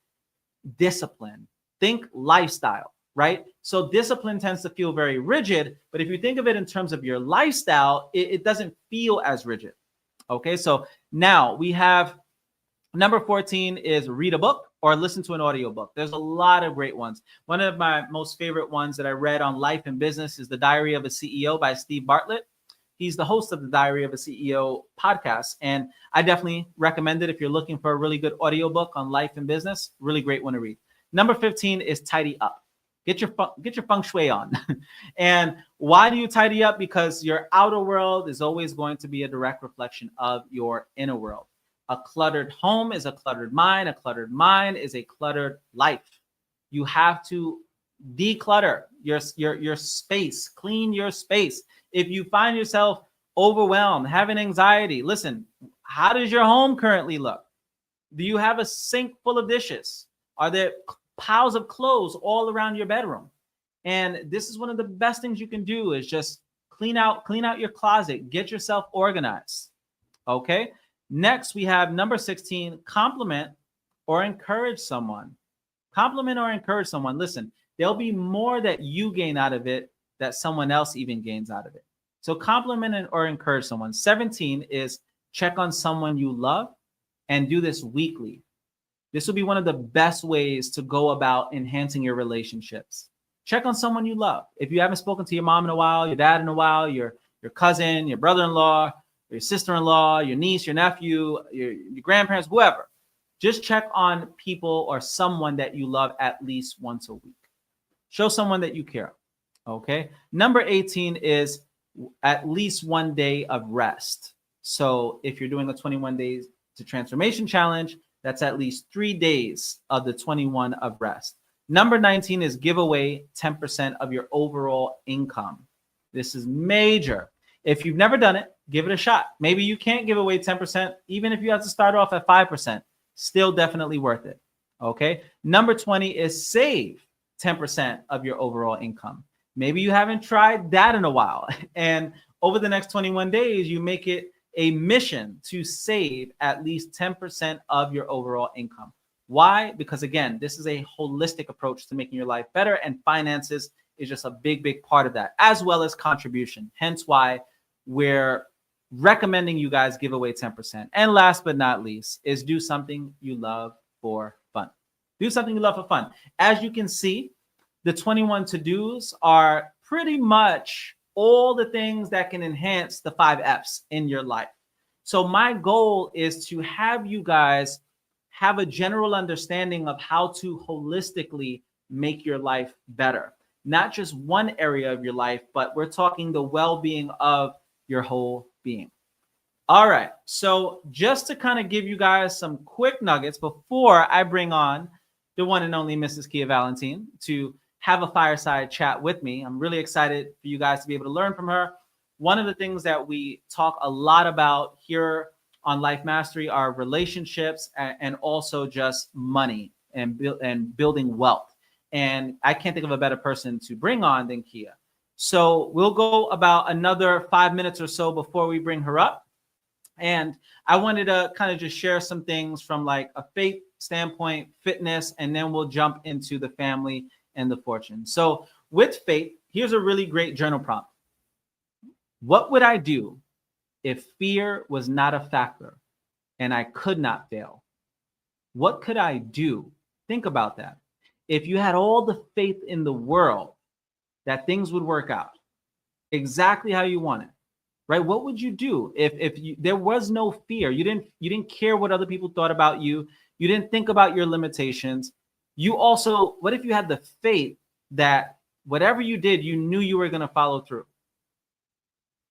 discipline, think lifestyle, right? So discipline tends to feel very rigid, but if you think of it in terms of your lifestyle, it doesn't feel as rigid. Okay, so now we have number 14 is read a book or listen to an audiobook. There's a lot of great ones. One of my most favorite ones that I read on life and business is The Diary of a CEO by Steve Bartlett. He's the host of the Diary of a CEO podcast, and I definitely recommend it if you're looking for a really good audiobook on life and business. Really great one to read. Number 15 is tidy up. Get your feng shui on. And why do you tidy up? Because your outer world is always going to be a direct reflection of your inner world. A cluttered home is a cluttered mind. A cluttered mind is a cluttered life. You have to declutter your space, clean your space. If you find yourself overwhelmed, having anxiety, listen, how does your home currently look? Do you have a sink full of dishes? Are there piles of clothes all around your bedroom? And this is one of the best things you can do is just clean out your closet, get yourself organized. Okay. Next, we have number 16, compliment or encourage someone. Compliment or encourage someone. Listen, there'll be more that you gain out of it that someone else even gains out of it. So compliment or encourage someone. 17 is check on someone you love and do this weekly. This will be one of the best ways to go about enhancing your relationships. Check on someone you love. If you haven't spoken to your mom in a while, your dad in a while, your cousin, your brother-in-law, your sister-in-law, your niece, your nephew, your grandparents, whoever, just check on people or someone that you love at least once a week. Show someone that you care. Okay. Number 18 is at least 1 day of rest. So if you're doing a 21 days to transformation challenge, that's at least 3 days of the 21 of rest. Number 19 is give away 10% of your overall income. This is major. If you've never done it, give it a shot. Maybe you can't give away 10%, even if you have to start off at 5%, still definitely worth it. Okay. Number 20 is save 10% of your overall income. Maybe you haven't tried that in a while. And over the next 21 days, you make it a mission to save at least 10% of your overall income. Why? Because again, this is a holistic approach to making your life better, and finances is just a big, big part of that, as well as contribution. Hence why we're recommending you guys give away 10%. And last but not least is do something you love for fun. Do something you love for fun. As you can see, the 21 to-dos are pretty much all the things that can enhance the 5 F's in your life. So my goal is to have you guys have a general understanding of how to holistically make your life better. Not just one area of your life, but we're talking the well-being of your whole being. All right. So just to kind of give you guys some quick nuggets before I bring on the one and only Mrs. Kia Valentine to have a fireside chat with me. I'm really excited for you guys to be able to learn from her. One of the things that we talk a lot about here on Life Mastery are relationships and also just money and building wealth. And I can't think of a better person to bring on than Kia. So we'll go about another 5 minutes or so before we bring her up. And I wanted to kind of just share some things from like a faith standpoint, fitness, and then we'll jump into the family and the fortune. So with faith, here's a really great journal prompt. What would I do if fear was not a factor and I could not fail? What could I do? Think about that. If you had all the faith in the world that things would work out exactly how you want it, right? What would you do if there was no fear? You didn't care what other people thought about you. You didn't think about your limitations. You also, what if you had the faith that whatever you did, you knew you were going to follow through?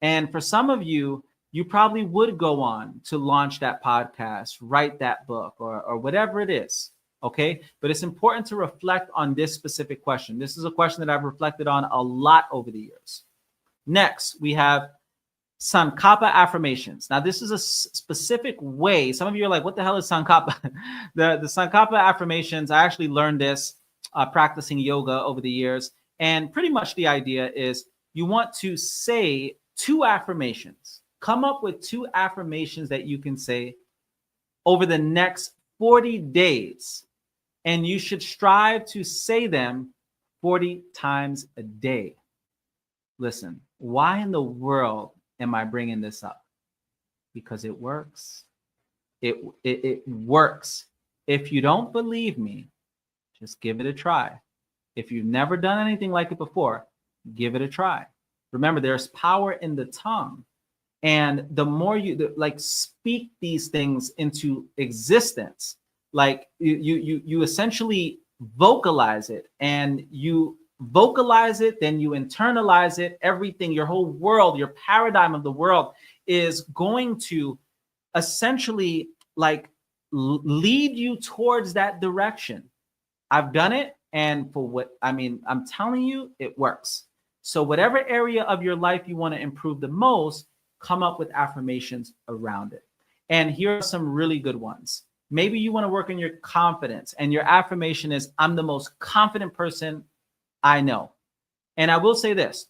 And for some of you, you probably would go on to launch that podcast, write that book, or whatever it is. Okay. But it's important to reflect on this specific question. This is a question that I've reflected on a lot over the years. Next, we have Sankapa affirmations. Now, this is a specific way. Some of you are like, what the hell is Sankapa? the Sankapa affirmations, I actually learned this practicing yoga over the years. And pretty much the idea is you want to say 2 affirmations. Come up with 2 affirmations that you can say over the next 40 days. And you should strive to say them 40 times a day. Listen, why in the world am I bringing this up? Because it works. It works. If you don't believe me, just give it a try. If you've never done anything like it before, give it a try. Remember, there's power in the tongue. And the more you speak these things into existence, like you essentially vocalize it, and you vocalize it, then you internalize it. Everything, your whole world, your paradigm of the world is going to essentially lead you towards that direction. I've done it. And I'm telling you, it works. So whatever area of your life you want to improve the most, come up with affirmations around it. And here are some really good ones. Maybe you want to work on your confidence, and your affirmation is, I'm the most confident person I know. And I will say this,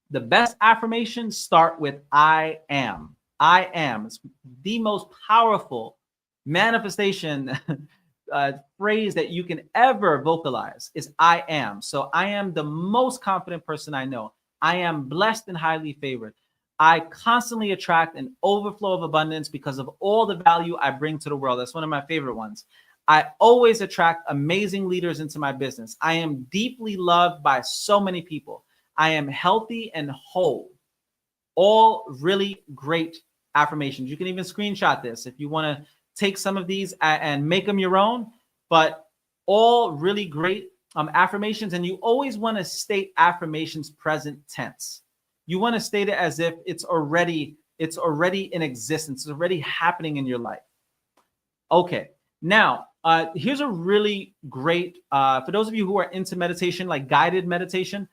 the best affirmations start with I am. I am. It's the most powerful manifestation phrase that you can ever vocalize is I am. So I am the most confident person I know. I am blessed and highly favored. I constantly attract an overflow of abundance because of all the value I bring to the world. That's one of my favorite ones. I always attract amazing leaders into my business. I am deeply loved by so many people. I am healthy and whole. All really great affirmations. You can even screenshot this if you want to take some of these and make them your own, but all really great affirmations. And you always want to state affirmations present tense. You want to state it as if it's already in existence. It's already happening in your life. Okay. Now, here's a really great, for those of you who are into meditation, like guided meditation,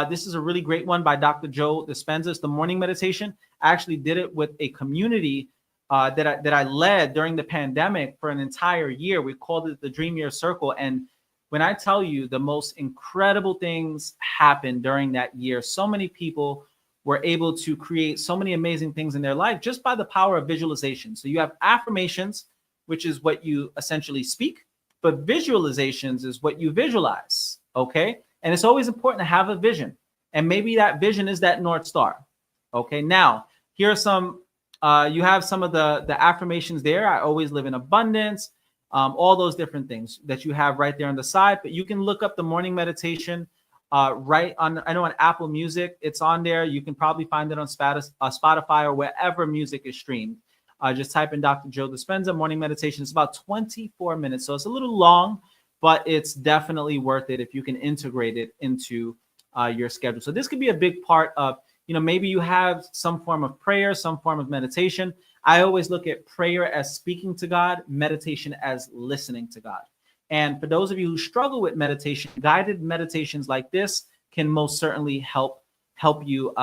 this is a really great one by Dr. Joe Dispenza. It's the morning meditation. I actually did it with a community that I led during the pandemic for an entire year. We called it the Dream Year Circle. And when I tell you the most incredible things happened during that year, so many people were able to create so many amazing things in their life just by the power of visualization. So you have affirmations, which is what you essentially speak, but visualizations is what you visualize, okay? And it's always important to have a vision. And maybe that vision is that North Star, okay? Now, here are some, you have some of the affirmations there. I always live in abundance, all those different things that you have right there on the side, but you can look up the morning meditation right on, I know on Apple Music, it's on there. You can probably find it on Spotify or wherever music is streamed. Just type in Dr. Joe Dispenza morning meditation. It's about 24 minutes. So it's a little long, but it's definitely worth it if you can integrate it into your schedule. So this could be a big part of, maybe you have some form of prayer, some form of meditation. I always look at prayer as speaking to God, meditation as listening to God. And for those of you who struggle with meditation, guided meditations like this can most certainly help you,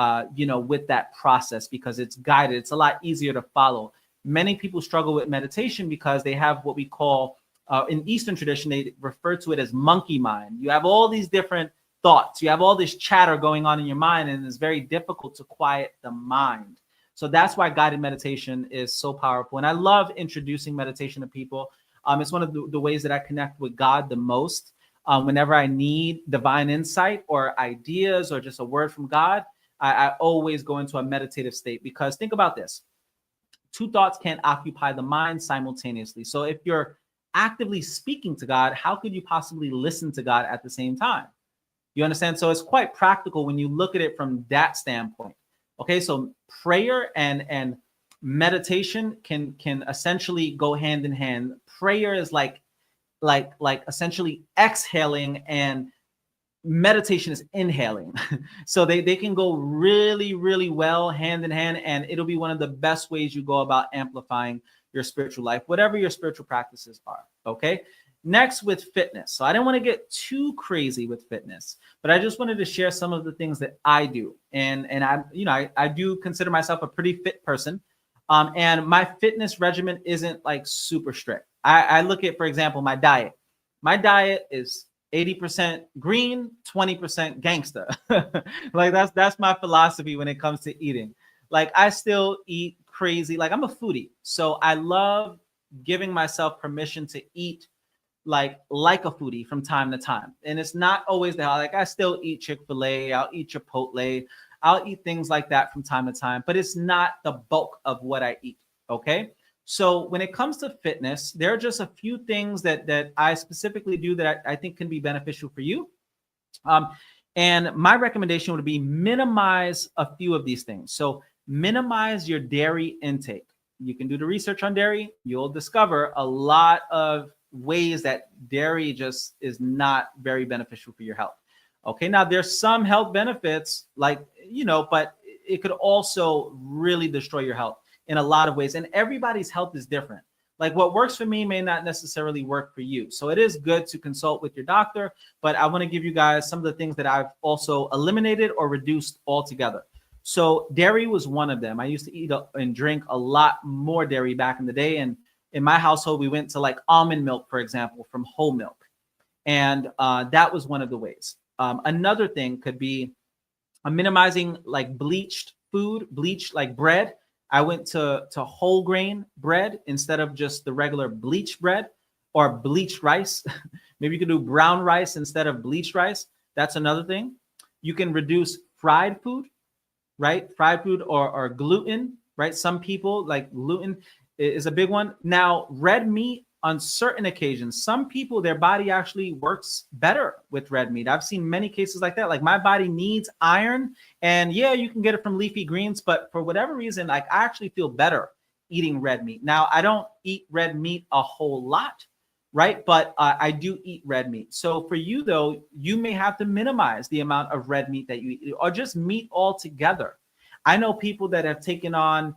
with that process because it's guided. It's a lot easier to follow. Many people struggle with meditation because they have what we call, in Eastern tradition, they refer to it as monkey mind. You have all these different thoughts. You have all this chatter going on in your mind, and it's very difficult to quiet the mind. So that's why guided meditation is so powerful. And I love introducing meditation to people. It's one of the ways that I connect with God the most. Whenever I need divine insight or ideas or just a word from God, I always go into a meditative state because think about this. Two thoughts can't occupy the mind simultaneously. So if you're actively speaking to God, how could you possibly listen to God at the same time? You understand? So it's quite practical when you look at it from that standpoint. Okay, so prayer and meditation can essentially go hand in hand. Prayer is like essentially exhaling, and meditation is inhaling. So they can go really, really well hand in hand, and it'll be one of the best ways you go about amplifying your spiritual life, whatever your spiritual practices are. Okay. Next, with fitness. So I didn't want to get too crazy with fitness, but I just wanted to share some of the things that I do. And I do consider myself a pretty fit person. And my fitness regimen isn't like super strict. I look at, for example, my diet. My diet is 80% green, 20% gangster. Like that's my philosophy when it comes to eating. Like I still eat crazy. Like I'm a foodie. So I love giving myself permission to eat like a foodie from time to time. And it's not always that, like I still eat Chick-fil-A, I'll eat Chipotle, I'll eat things like that from time to time, but it's not the bulk of what I eat. Okay. So when it comes to fitness, there are just a few things that I specifically do that I think can be beneficial for you. And my recommendation would be minimize a few of these things. So minimize your dairy intake. You can do the research on dairy. You'll discover a lot of ways that dairy just is not very beneficial for your health. Okay, now there's some health benefits, like, but it could also really destroy your health in a lot of ways. And everybody's health is different. Like what works for me may not necessarily work for you. So it is good to consult with your doctor, but I want to give you guys some of the things that I've also eliminated or reduced altogether. So dairy was one of them. I used to eat and drink a lot more dairy back in the day. And in my household, we went to like almond milk, for example, from whole milk. And that was one of the ways. Another thing could be minimizing like bleached food, bleached like bread. I went to whole grain bread instead of just the regular bleached bread or bleached rice. Maybe you could do brown rice instead of bleached rice. That's another thing. You can reduce fried food, right? Fried food or gluten, right? Some people like gluten is a big one. Now, red meat on certain occasions, some people, their body actually works better with red meat. I've seen many cases like that. Like my body needs iron, and yeah, you can get it from leafy greens, but for whatever reason, like I actually feel better eating red meat. Now, I don't eat red meat a whole lot, right? But I do eat red meat. So for you though, you may have to minimize the amount of red meat that you eat or just meat altogether. I know people that have taken on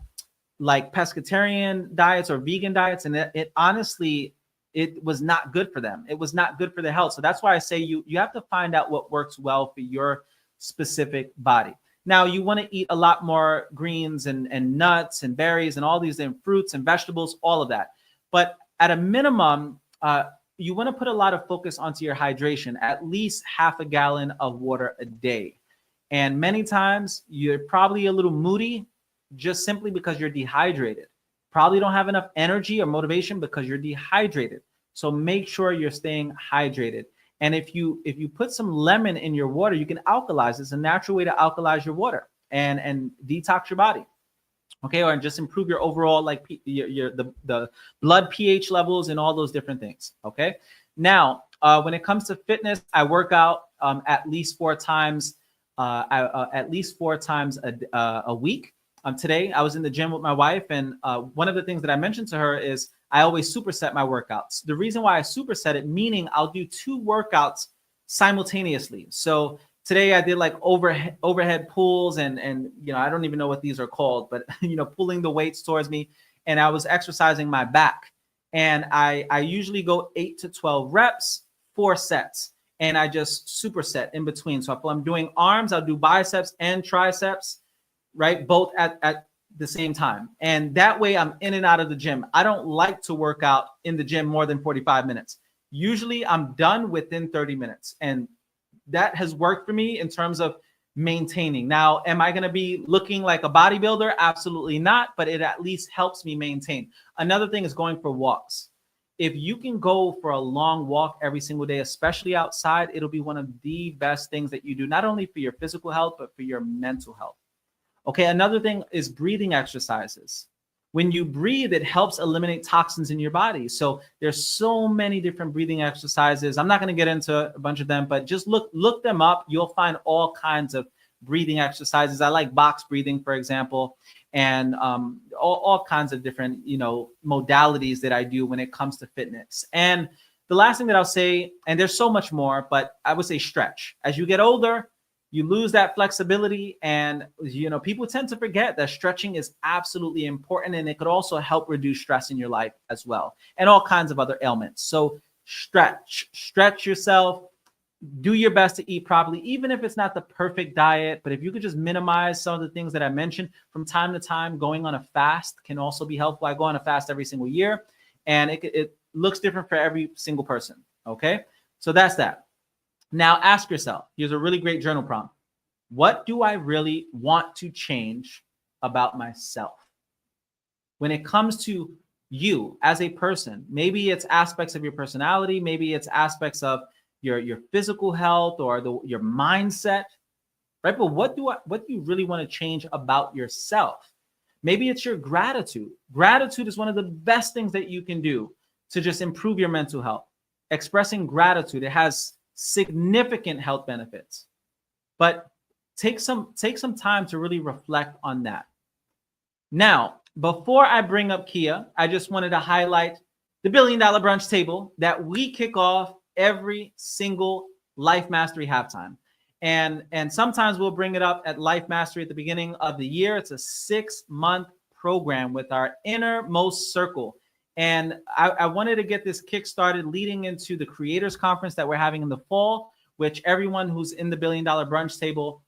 like pescatarian diets or vegan diets, and it honestly, it was not good for them. It was not good for their health. So that's why I say you have to find out what works well for your specific body. Now, you want to eat a lot more greens and nuts and berries and all these different fruits and vegetables, all of that. But at a minimum, you want to put a lot of focus onto your hydration, at least half a gallon of water a day. And many times you're probably a little moody just simply because you're dehydrated. Probably don't have enough energy or motivation because you're dehydrated. So make sure you're staying hydrated. And if you put some lemon in your water, you can alkalize. It's a natural way to alkalize your water and detox your body. Okay, or just improve your overall like the blood pH levels and all those different things. Okay, now when it comes to fitness, I work out at least four times a week. Today, I was in the gym with my wife, and one of the things that I mentioned to her is I always superset my workouts. The reason why I superset it, meaning I'll do two workouts simultaneously. So today I did like overhead pulls and I don't even know what these are called, but pulling the weights towards me, and I was exercising my back. And I usually go 8 to 12 reps, 4 sets, and I just superset in between. So if I'm doing arms, I'll do biceps and triceps, right? Both at the same time. And that way I'm in and out of the gym. I don't like to work out in the gym more than 45 minutes. Usually I'm done within 30 minutes. And that has worked for me in terms of maintaining. Now, am I going to be looking like a bodybuilder? Absolutely not, but it at least helps me maintain. Another thing is going for walks. If you can go for a long walk every single day, especially outside, it'll be one of the best things that you do, not only for your physical health, but for your mental health. Okay, another thing is breathing exercises. When you breathe, it helps eliminate toxins in your body. So there's so many different breathing exercises. I'm not going to get into a bunch of them, but just look them up. You'll find all kinds of breathing exercises. I like box breathing, for example, and all kinds of different modalities that I do when it comes to fitness. And the last thing that I'll say, and there's so much more, but I would say stretch. As you get older, you lose that flexibility, and people tend to forget that stretching is absolutely important, and it could also help reduce stress in your life as well, and all kinds of other ailments. So stretch yourself, do your best to eat properly, even if it's not the perfect diet. But if you could just minimize some of the things that I mentioned from time to time, going on a fast can also be helpful. I go on a fast every single year, and it looks different for every single person. Okay, so that's that. Now ask yourself, here's a really great journal prompt. What do I really want to change about myself? When it comes to you as a person, maybe it's aspects of your personality, maybe it's aspects of your physical health or your mindset, right? But what do you really want to change about yourself? Maybe it's your gratitude. Gratitude is one of the best things that you can do to just improve your mental health. Expressing gratitude, it has significant health benefits. But take some time to really reflect on that. Now, before I bring up Kia, I just wanted to highlight the $1 Billion Brunch Table that we kick off every single Life Mastery halftime. And sometimes we'll bring it up at Life Mastery at the beginning of the year. It's a 6-month program with our innermost circle. And I wanted to get this kick-started leading into the Creators Conference that we're having in the fall, which everyone who's in the $1 Billion Brunch Table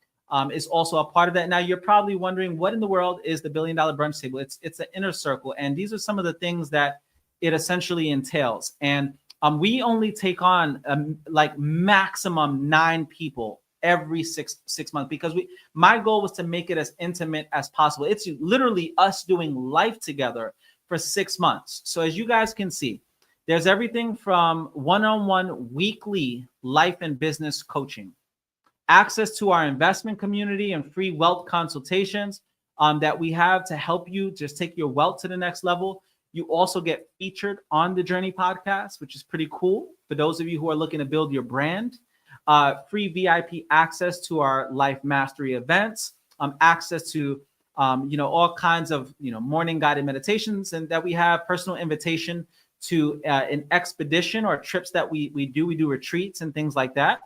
is also a part of that. Now, you're probably wondering, what in the world is the $1 Billion Brunch Table? It's an inner circle. And these are some of the things that it essentially entails. And we only take on like maximum 9 people every six months, because my goal was to make it as intimate as possible. It's literally us doing life together for 6 months. So as you guys can see, there's everything from one-on-one weekly life and business coaching, access to our investment community and free wealth consultations that we have to help you just take your wealth to the next level. You also get featured on the Journey podcast, which is pretty cool for those of you who are looking to build your brand. Free VIP access to our Life Mastery events, access to all kinds of morning guided meditations, and that we have personal invitation to an expedition or trips that we do retreats and things like that.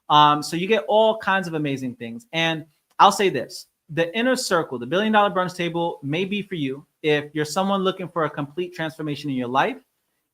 So you get all kinds of amazing things. And I'll say this: the inner circle, the $1 Billion Brunch Table, may be for you if you're someone looking for a complete transformation in your life.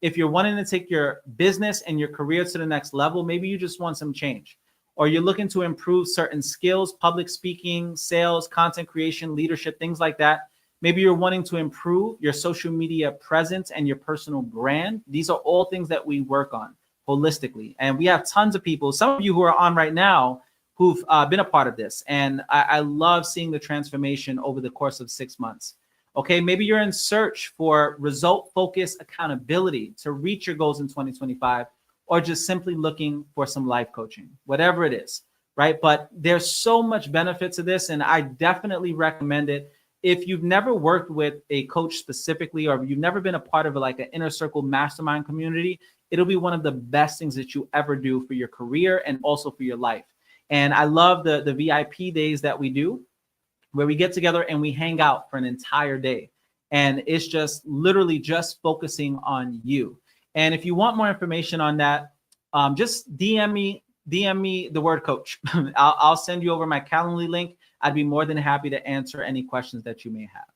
If you're wanting to take your business and your career to the next level, maybe you just want some change, or you're looking to improve certain skills, public speaking, sales, content creation, leadership, things like that. Maybe you're wanting to improve your social media presence and your personal brand. These are all things that we work on holistically. And we have tons of people, some of you who are on right now, who've been a part of this. And I love seeing the transformation over the course of 6 months. Okay, maybe you're in search for result-focused accountability to reach your goals in 2025, or just simply looking for some life coaching, whatever it is, right? But there's so much benefit to this, and I definitely recommend it. If you've never worked with a coach specifically, or you've never been a part of like an inner circle mastermind community, it'll be one of the best things that you ever do for your career and also for your life. And I love the VIP days that we do, where we get together and we hang out for an entire day. And it's just literally just focusing on you. And if you want more information on that, just DM me the word coach. I'll send you over my Calendly link. I'd be more than happy to answer any questions that you may have.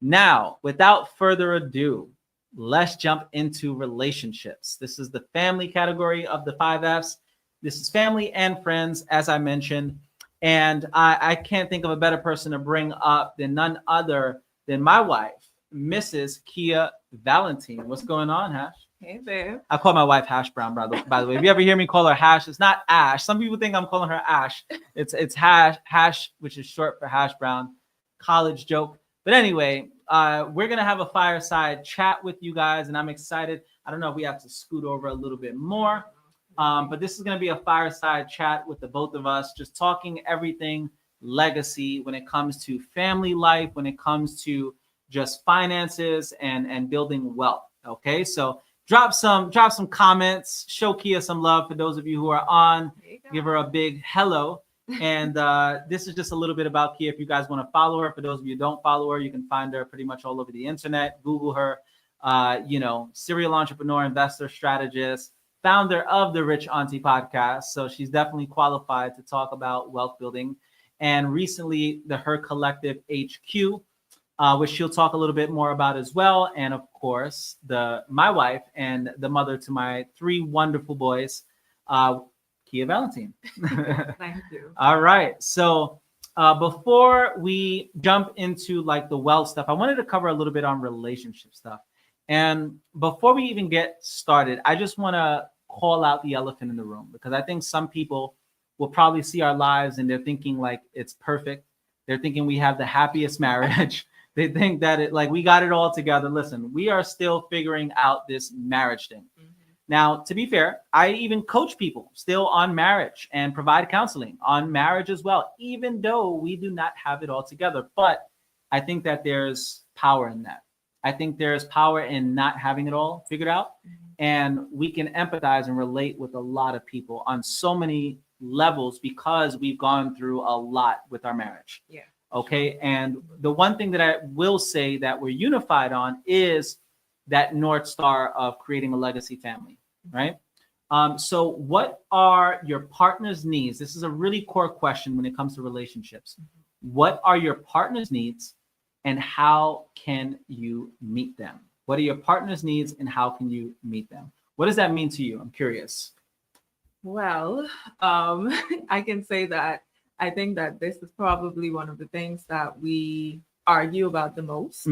Now, without further ado, let's jump into relationships. This is the family category of the 5 Fs. This is family and friends, as I mentioned. And I can't think of a better person to bring up than none other than my wife, Mrs. Kia Valentine. What's going on, Hash? Hey, babe. I call my wife Hash Brown, by the way. If you ever hear me call her Hash, it's not Ash. Some people think I'm calling her Ash. It's Hash, which is short for Hash Brown. College joke. But anyway, we're going to have a fireside chat with you guys, and I'm excited. I don't know if we have to scoot over a little bit more. But this is going to be a fireside chat with the both of us, just talking everything legacy when it comes to family life, when it comes to just finances and building wealth. Okay, so drop some comments, show Kia some love for those of you who are on. Give her a big hello. And this is just a little bit about Kia. If you guys want to follow her, for those of you who don't follow her, you can find her pretty much all over the internet. Google her. Serial entrepreneur, investor, strategist, founder of the Rich Auntie podcast. So she's definitely qualified to talk about wealth building. And recently, the Her Collective HQ, which she'll talk a little bit more about as well. And of course, my wife and the mother to my 3 wonderful boys, Kia Valentine. Thank you. All right. So before we jump into like the wealth stuff, I wanted to cover a little bit on relationship stuff. And before we even get started, I just want to call out the elephant in the room, because I think some people will probably see our lives and they're thinking like it's perfect. They're thinking we have the happiest marriage. They think that we got it all together. Listen, we are still figuring out this marriage thing. Mm-hmm. Now, to be fair, I even coach people still on marriage and provide counseling on marriage as well, even though we do not have it all together. But I think that there's power in that. I think there's power in not having it all figured out. And we can empathize and relate with a lot of people on so many levels because we've gone through a lot with our marriage. Yeah. Okay. And the one thing that I will say that we're unified on is that North Star of creating a legacy family, right? So what are your partner's needs? This is a really core question when it comes to relationships. What are your partner's needs? And how can you meet them? What are your partner's needs and how can you meet them? What does that mean to you? I'm curious. Well, I can say that I think that this is probably one of the things that we argue about the most,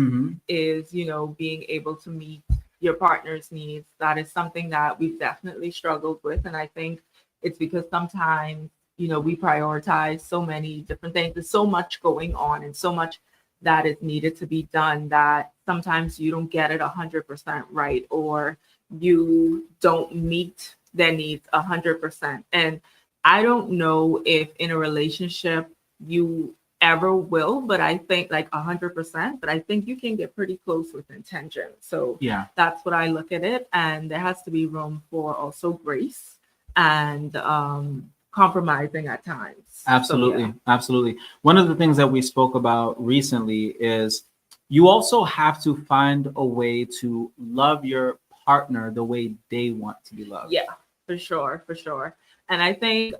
is, being able to meet your partner's needs. That is something that we've definitely struggled with. And I think it's because sometimes, we prioritize so many different things. There's so much going on and so much that is needed to be done that sometimes you don't get it 100% right, or you don't meet their needs 100%. And I don't know if in a relationship you ever will, but I think like 100%, but I think you can get pretty close with intention. So Yeah. that's what I look at it. And there has to be room for also grace and compromising at times. Absolutely. So, yeah. Absolutely. One of the things that we spoke about recently is you also have to find a way to love your partner the way they want to be loved. Yeah, for sure, for sure. And I think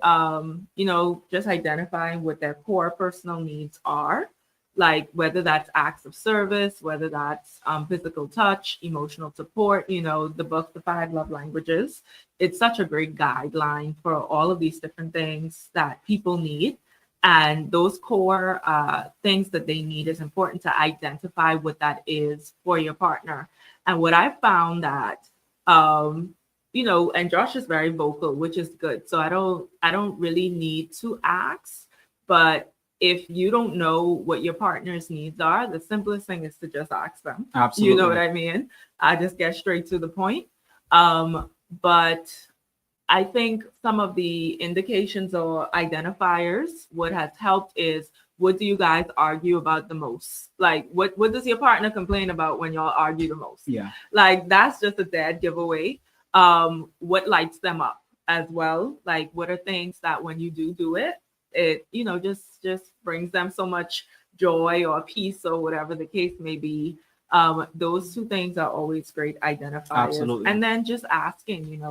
just identifying what their core personal needs are, like whether that's acts of service, whether that's physical touch, emotional support, the book, The Five Love Languages. It's such a great guideline for all of these different things that people need. And those core things that they need, is important to identify what that is for your partner. And what I found that and Josh is very vocal, which is good. So I don't really need to ask, but if you don't know what your partner's needs are, the simplest thing is to just ask them. Absolutely. You know what I mean? I just get straight to the point. But I think some of the indications or identifiers, what has helped is, what do you guys argue about the most? Like, what does your partner complain about when y'all argue the most? Yeah. Like, that's just a dead giveaway. What lights them up as well? Like, what are things that when you do it, just brings them so much joy or peace or whatever the case may be. Those two things are always great identifiers. Absolutely. And then just asking,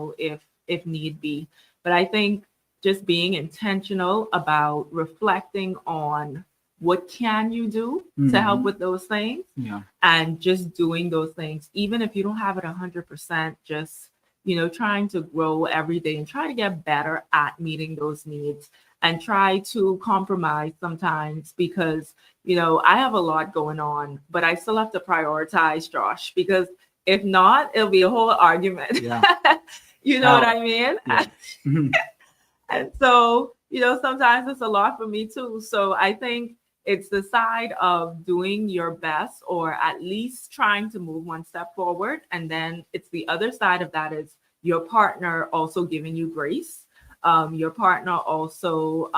if need be. But I think just being intentional about reflecting on what can you do to help with those things, and just doing those things, even if you don't have it 100%, just trying to grow every day and try to get better at meeting those needs, and try to compromise sometimes, because I have a lot going on, but I still have to prioritize, Josh, because if not, it'll be a whole argument. Yeah. What I mean? Yeah. And so, sometimes it's a lot for me too. So I think it's the side of doing your best, or at least trying to move one step forward. And then it's the other side of that, is your partner also giving you grace. Your partner also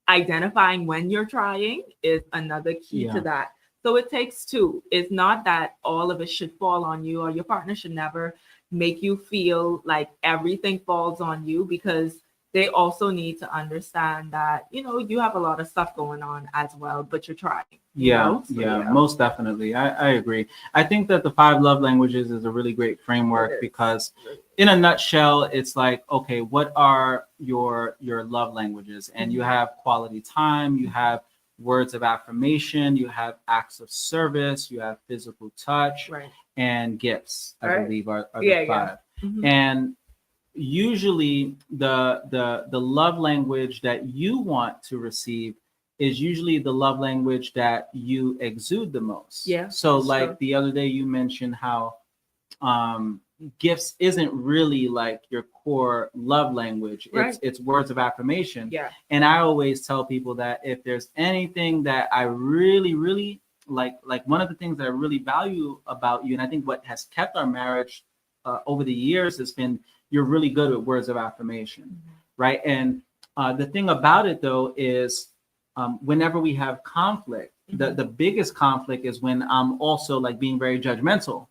identifying when you're trying is another key to that. So it takes two. It's not that all of it should fall on you, or your partner should never make you feel like everything falls on you, because they also need to understand that, you have a lot of stuff going on as well, but you're trying. Most definitely. I agree. I think that the five love languages is a really great framework, because in a nutshell, it's like, okay, what are your love languages? And you have quality time, you have words of affirmation, you have acts of service, you have physical touch, and gifts, I believe are the five. And usually the love language that you want to receive is usually the love language that you exude the most. Yeah. So like the other day you mentioned how gifts isn't really like your core love language. It's words of affirmation. Yeah. And I always tell people that if there's anything that I really, really like one of the things that I really value about you, and I think what has kept our marriage over the years has been, you're really good with words of affirmation, right? And the thing about it though is whenever we have conflict, the biggest conflict is when I'm also like being very judgmental,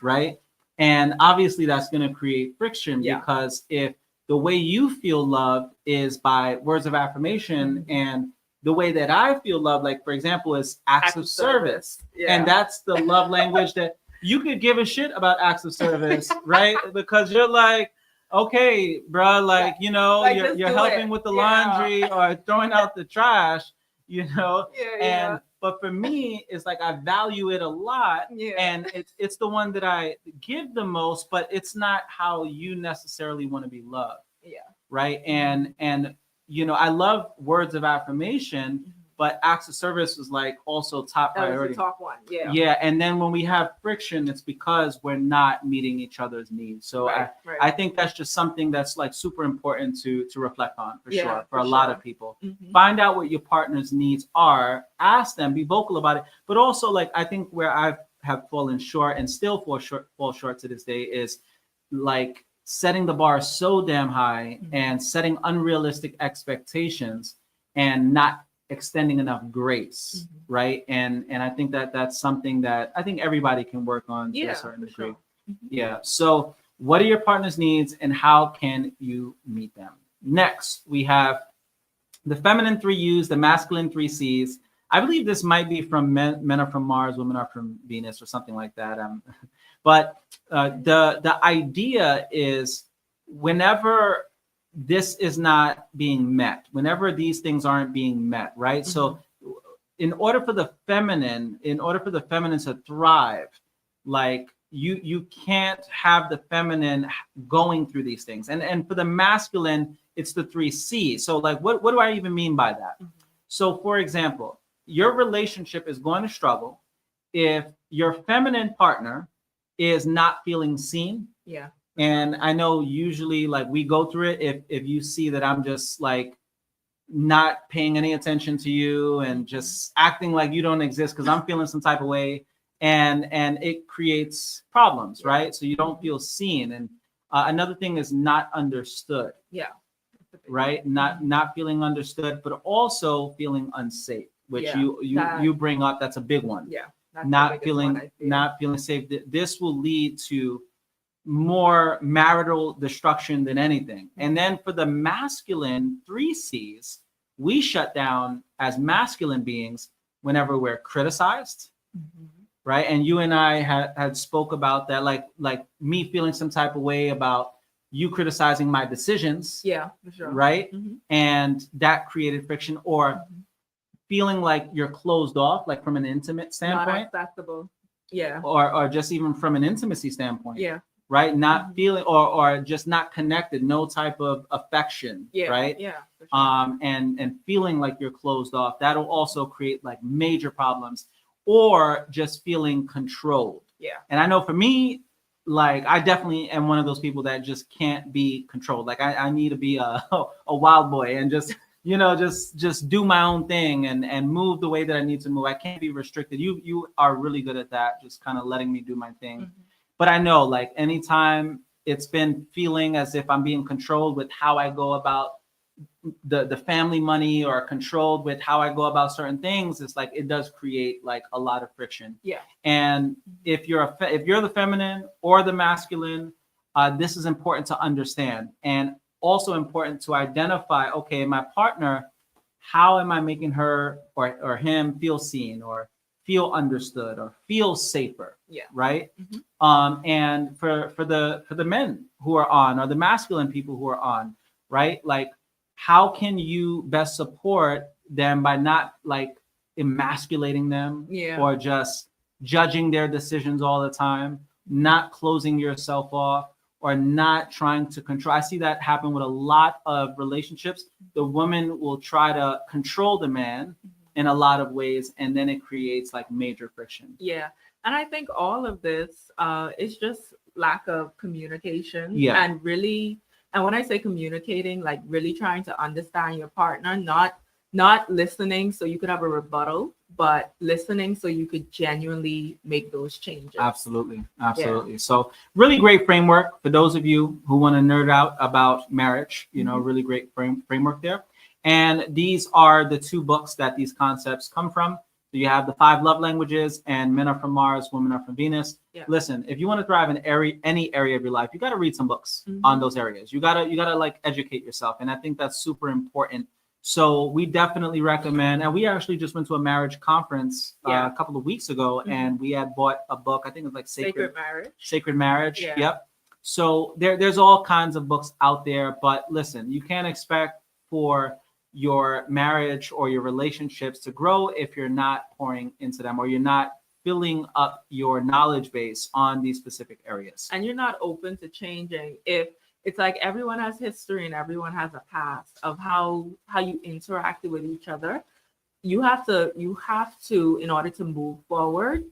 right? And obviously that's going to create friction, because if the way you feel loved is by words of affirmation, and the way that I feel loved, like for example, is acts of service. And that's the love language that you could give a shit about acts of service, right? Because you're like, okay, bro, like, you're helping with the laundry or throwing out the trash, but for me, it's like I value it a lot, and it's the one that I give the most, but it's not how you necessarily want to be loved, right? And I love words of affirmation, but acts of service is like also top That was priority. the top one. Yeah. Yeah, and then when we have friction, it's because we're not meeting each other's needs. So Right. I think that's just something that's like super important to reflect on for Yeah, sure for for a lot sure. of people. Mhm. Find out what your partner's needs are, ask them, be vocal about it. But also, like, I think where I have fallen short and still fall short to this day is like setting the bar so damn high and setting unrealistic expectations and not extending enough grace, right? And I think that that's something that I think everybody can work on to a certain degree. Sure. Yeah. So what are your partner's needs and how can you meet them? Next, we have the feminine 3U's, the masculine 3C's. I believe this might be from men are from Mars, women are from Venus, or something like that. But the idea is whenever this is not being met, whenever these things aren't being met, right? So in order for the feminine to thrive, like you can't have the feminine going through these things. And for the masculine, it's the 3C. So like what do I even mean by that? So for example, your relationship is going to struggle if your feminine partner is not feeling seen. Yeah. And I know usually like we go through it if you see that I'm just like not paying any attention to you and just acting like you don't exist because I'm feeling some type of way, and it creates problems, right? So you don't feel seen. And another thing is not understood. Yeah. Right? Not feeling understood, but also feeling unsafe, which you bring up. That's a big one. Yeah. Not feeling safe. This will lead to more marital destruction than anything. And then for the masculine 3C's, we shut down as masculine beings whenever we're criticized, right? And you and I had spoke about that, like me feeling some type of way about you criticizing my decisions. Yeah, for sure. Right? And that created friction, or feeling like you're closed off, like from an intimate standpoint. Not accessible. Yeah. Or just even from an intimacy standpoint. Yeah. Right? Not feeling or just not connected, no type of affection. Yeah. Right? Yeah. For sure. And feeling like you're closed off. That'll also create like major problems. Or just feeling controlled. Yeah. And I know for me, like I definitely am one of those people that just can't be controlled. Like I need to be a wild boy and just just do my own thing and move the way that I need to move. I can't be restricted. You are really good at that, just kind of letting me do my thing. But I know like anytime it's been feeling as if I'm being controlled with how I go about the family money, or controlled with how I go about certain things, it's like it does create like a lot of friction. Yeah. And if you're the feminine or the masculine, this is important to understand, and also important to identify. Okay, my partner, how am I making her or him feel seen, or feel understood, or feel safer? Yeah. Right. And for the men who are on, or the masculine people who are on, right, like how can you best support them by not like emasculating them, or just judging their decisions all the time, not closing yourself off, or not trying to control. I see that happen with a lot of relationships. The woman will try to control the man in a lot of ways, and then it creates like major friction. Yeah. And I think all of this is just lack of communication. Yeah. And when I say communicating, like really trying to understand your partner, not listening so you could have a rebuttal, but listening so you could genuinely make those changes. Absolutely. Yeah. So really great framework for those of you who want to nerd out about marriage, really great framework there. And these are the two books that these concepts come from. So you have the 5 love languages and Men Are From Mars, Women Are From Venus. Yeah. Listen, if you want to thrive in any area of your life, you got to read some books on those areas. You gotta like educate yourself. And I think that's super important. So we definitely recommend, and we actually just went to a marriage conference a couple of weeks ago, and we had bought a book. I think it was like Sacred Marriage. Yeah. Yep. So there's all kinds of books out there, but listen, you can't expect for your marriage or your relationships to grow if you're not pouring into them, or you're not filling up your knowledge base on these specific areas. And you're not open to changing. If it's like everyone has history and everyone has a past of how you interacted with each other. you have to, in order to move forward,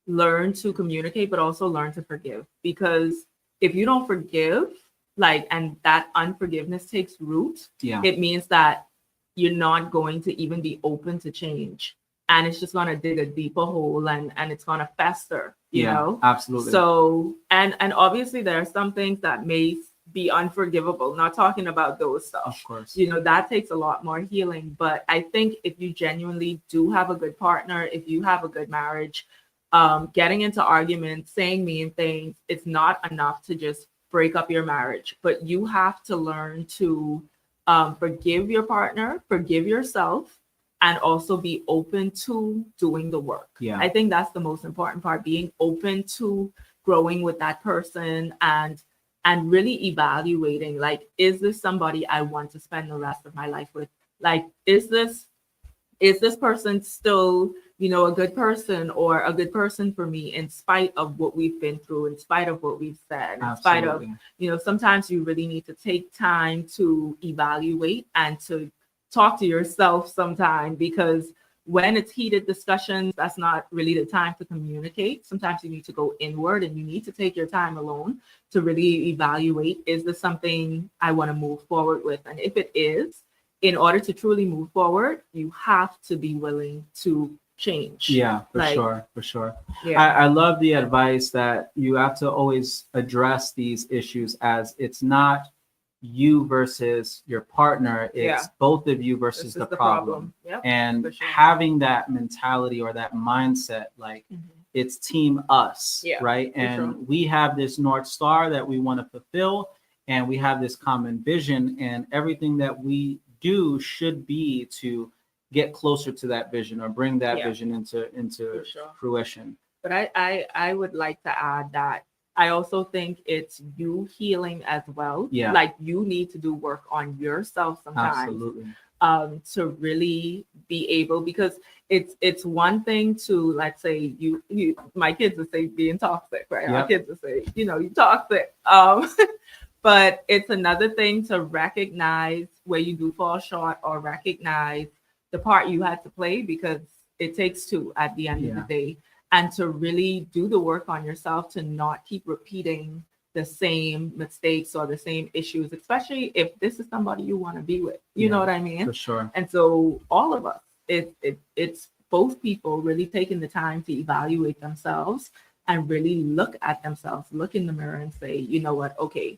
learn to communicate, but also learn to forgive. Because if you don't forgive, like, and that unforgiveness takes root, Yeah. it means that you're not going to even be open to change. And it's just going to dig a deeper hole, and it's going to fester, you know? Absolutely. So, and obviously there are some things that may be unforgivable, not talking about those stuff. Of course. You know, that takes a lot more healing. But I think if you genuinely do have a good partner, if you have a good marriage, getting into arguments, saying mean things, it's not enough to just break up your marriage. But you have to learn to forgive your partner, forgive yourself, and also be open to doing the work. Yeah. I think that's the most important part, being open to growing with that person, and really evaluating, like, is this somebody I want to spend the rest of my life with? Like, is this person still, you know, a good person, or a good person for me, in spite of what we've been through, in spite of what we've said, in spite of, you know, sometimes you really need to take time to evaluate and to talk to yourself sometime, because when it's heated discussions, that's not really the time to communicate. Sometimes you need to go inward, and you need to take your time alone to really evaluate, is this something I want to move forward with? And if it is, in order to truly move forward, you have to be willing to change. Yeah, for sure. Yeah. I love the advice that you have to always address these issues as it's not you versus your partner, it's both of you versus the problem. Yep, and sure. having that mentality or that mindset, like it's team us, right? And we have this North Star that we want to fulfill, and we have this common vision, and everything that we do should be to get closer to that vision, or bring that vision into fruition. But I would like to add that I also think it's you healing as well. Yeah. Like, you need to do work on yourself sometimes. Absolutely. To really be able, because it's one thing to, let's say, you my kids would say being toxic, right? Our kids would say, you know, you toxic. But it's another thing to recognize where you do fall short, or recognize the part you had to play, because it takes two at the end of the day. And to really do the work on yourself, to not keep repeating the same mistakes or the same issues, especially if this is somebody you want to be with. You know what I mean? For sure. And so all of us, it's both people really taking the time to evaluate themselves, and really look at themselves, look in the mirror, and say, you know what, okay,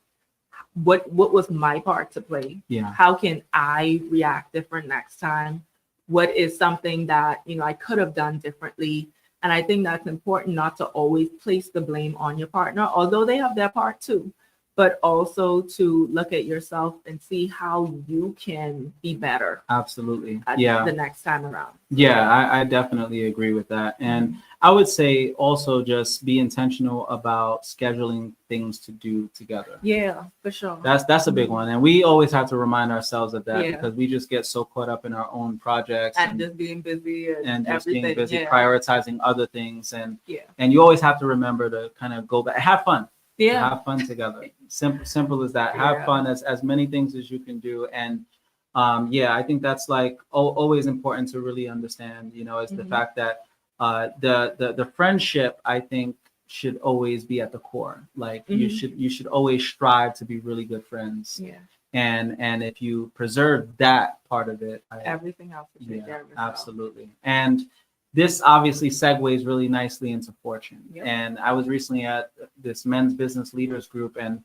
what was my part to play? Yeah. How can I react different next time? What is something that, you know, I could have done differently? And I think that's important, not to always place the blame on your partner, although they have their part too, but also to look at yourself and see how you can be better. Absolutely. The next time around. Yeah, I definitely agree with that. And I would say also just be intentional about scheduling things to do together. Yeah, for sure. That's a big one. And we always have to remind ourselves of that, because we just get so caught up in our own projects and just being busy and just everything. being busy, prioritizing other things. And and you always have to remember to kind of go back, have fun. Yeah. Have fun together. Simple as that. Have fun, as many things as you can do. And I think that's like always important to really understand, you know, is the fact that the friendship, I think, should always be at the core. Like you should always strive to be really good friends. Yeah. And if you preserve that part of it, everything else will take care of itself. Absolutely. And this obviously segues really nicely into fortune. Yep. And I was recently at this men's business leaders group, and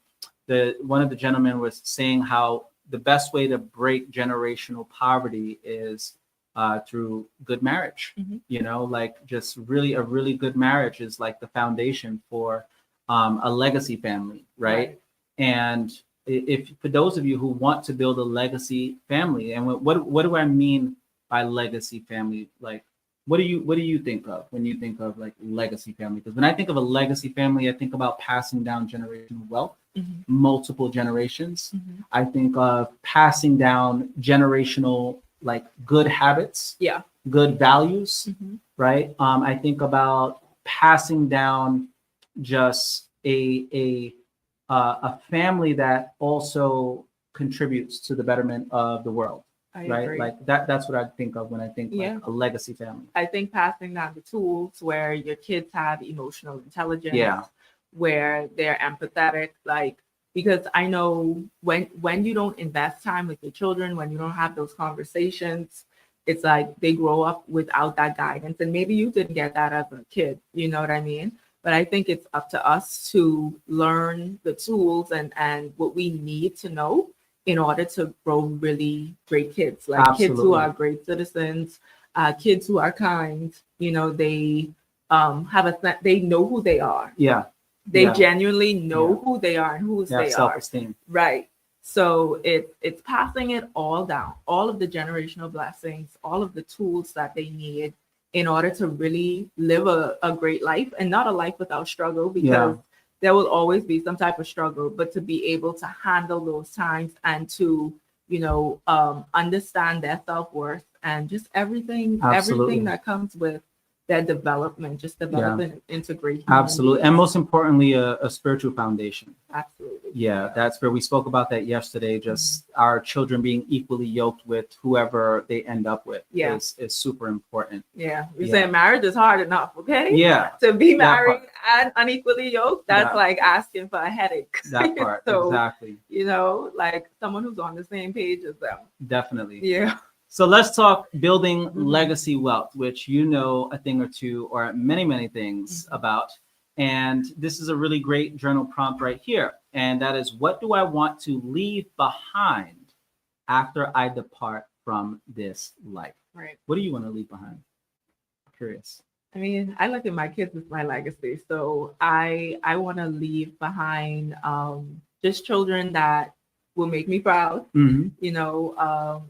one of the gentlemen was saying how the best way to break generational poverty is through good marriage. You know, like just really a really good marriage is like the foundation for a legacy family, right? And if for those of you who want to build a legacy family, and what do I mean by legacy family? Like, what do you think of when you think of like legacy family? Because when I think of a legacy family, I think about passing down generational wealth, multiple generations. I think of passing down generational like good habits, good values, right? I think about passing down just a family that also contributes to the betterment of the world. I right? agree. Like that's what I think of when I think like Yeah. a legacy family. I think passing down the tools where your kids have emotional intelligence, Yeah. where they're empathetic, like because I know when you don't invest time with your children, when you don't have those conversations, it's like they grow up without that guidance. And maybe you didn't get that as a kid, you know what I mean? But I think it's up to us to learn the tools and what we need to know in order to grow really great kids, like kids who Absolutely. are great citizens, kids who are kind, you know, they they know who they are. Yeah. They Yeah. genuinely know Yeah. who they are and whose They have they are. self-esteem. Right. So it's passing it all down, all of the generational blessings, all of the tools that they need in order to really live a great life and not a life without struggle, because Yeah. there will always be some type of struggle, but to be able to handle those times and to, understand their self-worth and just everything Absolutely. that comes with their development, just Yeah. developing into great human Absolutely. beings. And most importantly, a spiritual foundation. Absolutely. Yeah, that's where we spoke about that yesterday. Just our children being equally yoked with whoever they end up with Yeah. is super important. Yeah. You're Yeah. saying marriage is hard enough, okay? Yeah. To be That married part. and unequally yoked, that's That- like asking for a headache. That part. So, Exactly. like someone who's on the same page as them. Definitely. Yeah. So let's talk building Mhm. legacy wealth, which you know a thing or two or many, many things Mhm. about. And this is a really great journal prompt right here. And that is, what do I want to leave behind after I depart from this life? Right. What do you want to leave behind? Curious. I mean, I look at my kids as my legacy. So I want to leave behind just children that will make me proud, Mm-hmm.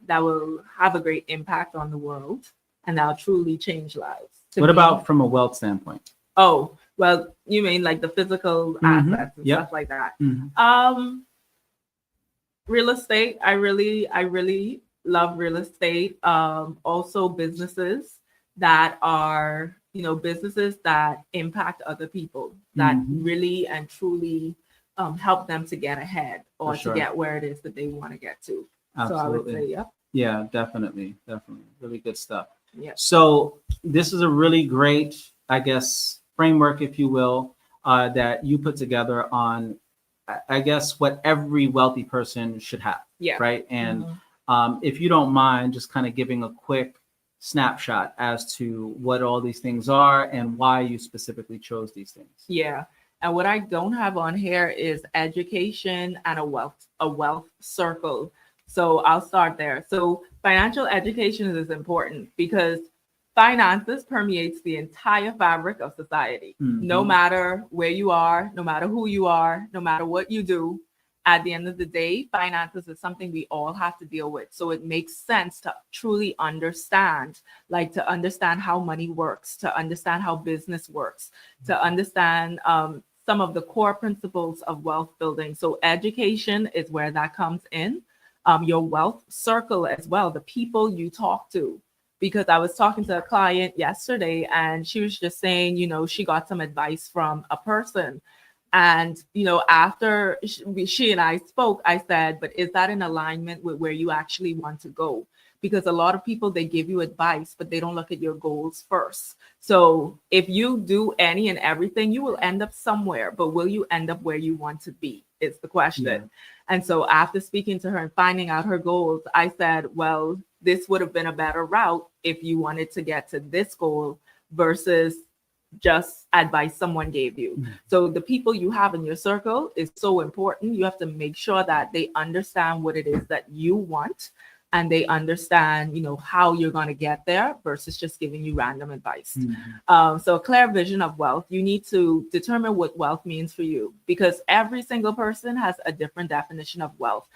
that will have a great impact on the world and that'll truly change lives. To What me- about from a wealth standpoint? Oh, well, you mean like the physical Mhm. assets and Yep. stuff like that. Mhm. Real estate, I really love real estate. Also businesses that are, businesses that impact other people, that Mhm. really and truly help them to get ahead or For sure. to get where it is that they want to get to. So I would Absolutely. say, yep. Yeah, definitely. Definitely. Really good stuff. Yeah. So this is a really great, I guess, framework, if you will, that you put together on, I guess, what every wealthy person should have. Yeah. Right. And Mhm. if you don't mind, just kind of giving a quick snapshot as to what all these things are and why you specifically chose these things. Yeah. And what I don't have on here is education and a wealth circle. So I'll start there. So financial education is important because finances permeates the entire fabric of society. No Mhm. matter where you are, no matter who you are, no matter what you do, at the end of the day, finances is something we all have to deal with. So it makes sense to truly understand, like to understand how money works, to understand how business works, to understand some of the core principles of wealth building. So education is where that comes in. Your wealth circle as well, the people you talk to. Because I was talking to a client yesterday and she was just saying, she got some advice from a person. And, after she and I spoke, I said, but is that in alignment with where you actually want to go? Because a lot of people, they give you advice, but they don't look at your goals first. So if you do any and everything, you will end up somewhere, but will you end up where you want to be? Is the question. Yeah. And so after speaking to her and finding out her goals, I said, well, this would have been a better route if you wanted to get to this goal versus just advice someone gave you. Mhm. So the people you have in your circle is so important. You have to make sure that they understand what it is that you want and they understand, how you're going to get there versus just giving you random advice. Mhm. So a clear vision of wealth, you need to determine what wealth means for you because every single person has a different definition of wealth.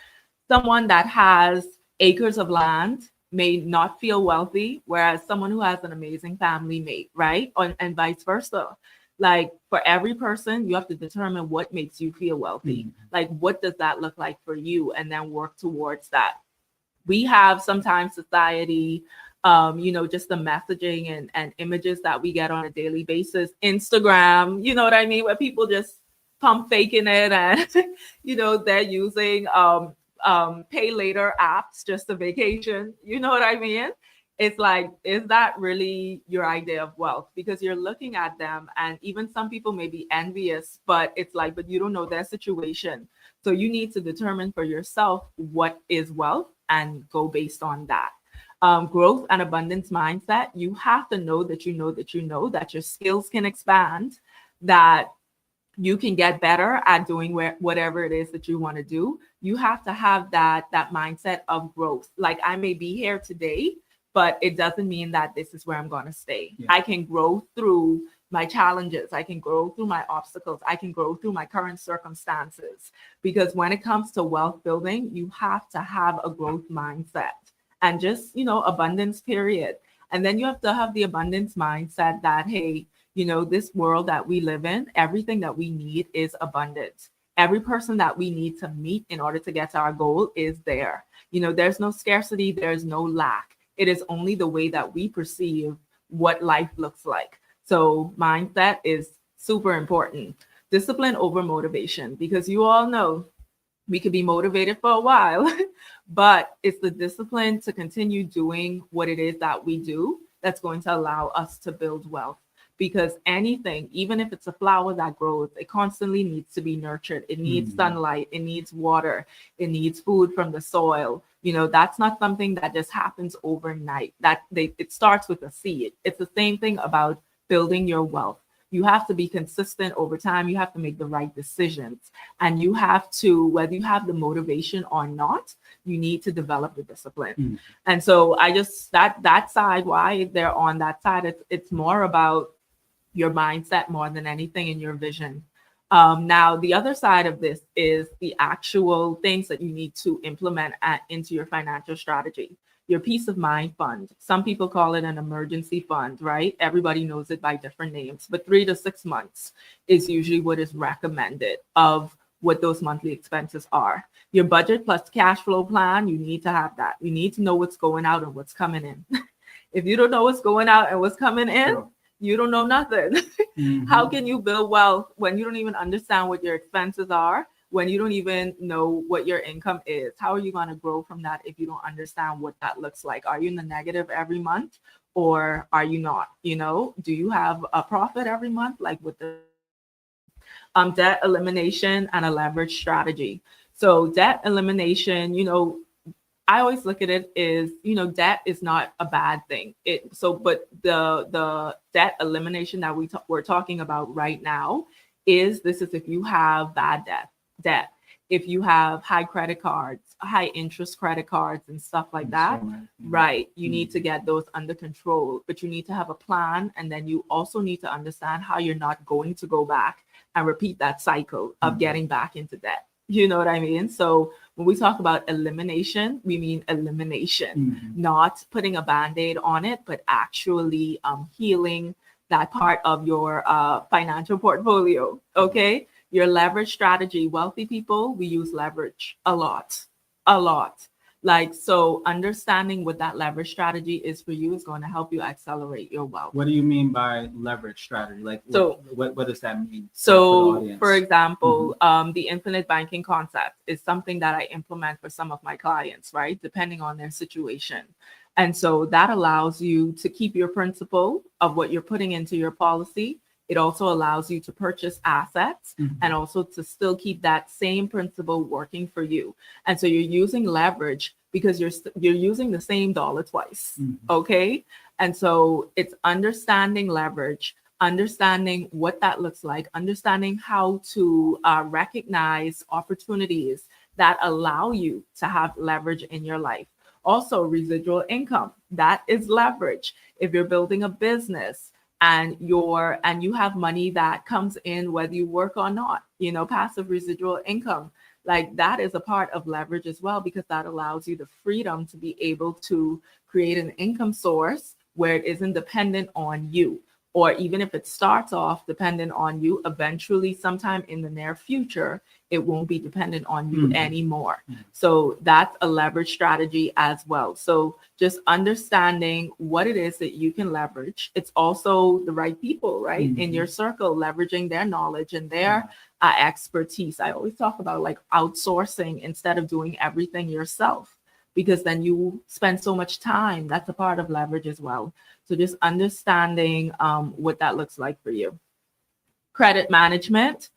Someone that has acres of land may not feel wealthy, whereas someone who has an amazing family may, right? And vice versa. Like for every person, you have to determine what makes you feel wealthy. Mhm. Like, what does that look like for you? And then work towards that. We have sometimes society, just the messaging and images that we get on a daily basis, Instagram, you know what I mean? Where people just pump faking it and, they're using pay later apps just a vacation. You know what I mean? It's like, is that really your idea of wealth? Because you're looking at them, and even some people may be envious, but it's like, but you don't know their situation. So you need to determine for yourself what is wealth and go based on that. Growth and abundance mindset, you have to know that you know that you know that your skills can expand, that you can get better at doing whatever it is that you want to do. You have to have that mindset of growth. Like, I may be here today, but it doesn't mean that this is where I'm going to stay. Yeah. I can grow through my challenges. I can grow through my obstacles. I can grow through my current circumstances. Because when it comes to wealth building, you have to have a growth mindset and just, abundance, period. And then you have to have the abundance mindset that, hey, this world that we live in, everything that we need is abundant. Every person that we need to meet in order to get to our goal is there. There's no scarcity, there's no lack. It is only the way that we perceive what life looks like. So mindset is super important. Discipline over motivation, because you all know we could be motivated for a while, but it's the discipline to continue doing what it is that we do that's going to allow us to build wealth. Because anything, even if it's a flower that grows, it constantly needs to be nurtured. It needs sunlight, it needs water, it needs food from the soil. That's not something that just happens overnight. It starts with a seed. It's the same thing about building your wealth. You have to be consistent over time. You have to make the right decisions. And you have to, whether you have the motivation or not, you need to develop the discipline. And so I just, that side, why they're on that side, it's more about your mindset more than anything, in your vision. Now, the other side of this is the actual things that you need to implement into your financial strategy. Your peace of mind fund. Some people call it an emergency fund, right? Everybody knows it by different names, but 3 to 6 months is usually what is recommended of what those monthly expenses are. Your budget plus cash flow plan, you need to have that. You need to know what's going out and what's coming in. If you don't know what's going out and what's coming in, sure, you don't know nothing. How can you build wealth when you don't even understand what your expenses are, when you don't even know what your income is? How are you going to grow from that if you don't understand what that looks like? Are you in the negative every month, or are you not? Do you have a profit every month? Like with the debt elimination and a leverage strategy. So debt elimination, I always look at it as, debt is not a bad thing. But the debt elimination that we're talking about right now is if you have bad debt, if you have high credit cards, high interest credit cards and stuff like that, right? You need to get those under control, but you need to have a plan. And then you also need to understand how you're not going to go back and repeat that cycle of getting back into debt. You know what I mean? So when we talk about elimination, we mean elimination, not putting a Band-Aid on it, but actually healing that part of your financial portfolio. Okay. Your leverage strategy. Wealthy people, we use leverage a lot. Like, so understanding what that leverage strategy is for you is going to help you accelerate your wealth. What do you mean by leverage strategy? Like, so what does that mean? So for example, the infinite banking concept is something that I implement for some of my clients, right? Depending on their situation. And so that allows you to keep your principal of what you're putting into your policy. It also allows you to purchase assets and also to still keep that same principle working for you. And so you're using leverage because you're using the same dollar twice. Okay. And so it's understanding leverage, understanding what that looks like, understanding how to recognize opportunities that allow you to have leverage in your life. Also, residual income, that is leverage. If you're building a business, and you have money that comes in whether you work or not, passive residual income, like that is a part of leverage as well, because that allows you the freedom to be able to create an income source where it isn't dependent on you. Or even if it starts off dependent on you, eventually sometime in the near future, it won't be dependent on you anymore. So that's a leverage strategy as well. So just understanding what it is that you can leverage. It's also the right people, right? In your circle, leveraging their knowledge and their expertise. I always talk about like outsourcing instead of doing everything yourself, because then you spend so much time. That's a part of leverage as well. So just understanding what that looks like for you. Credit management.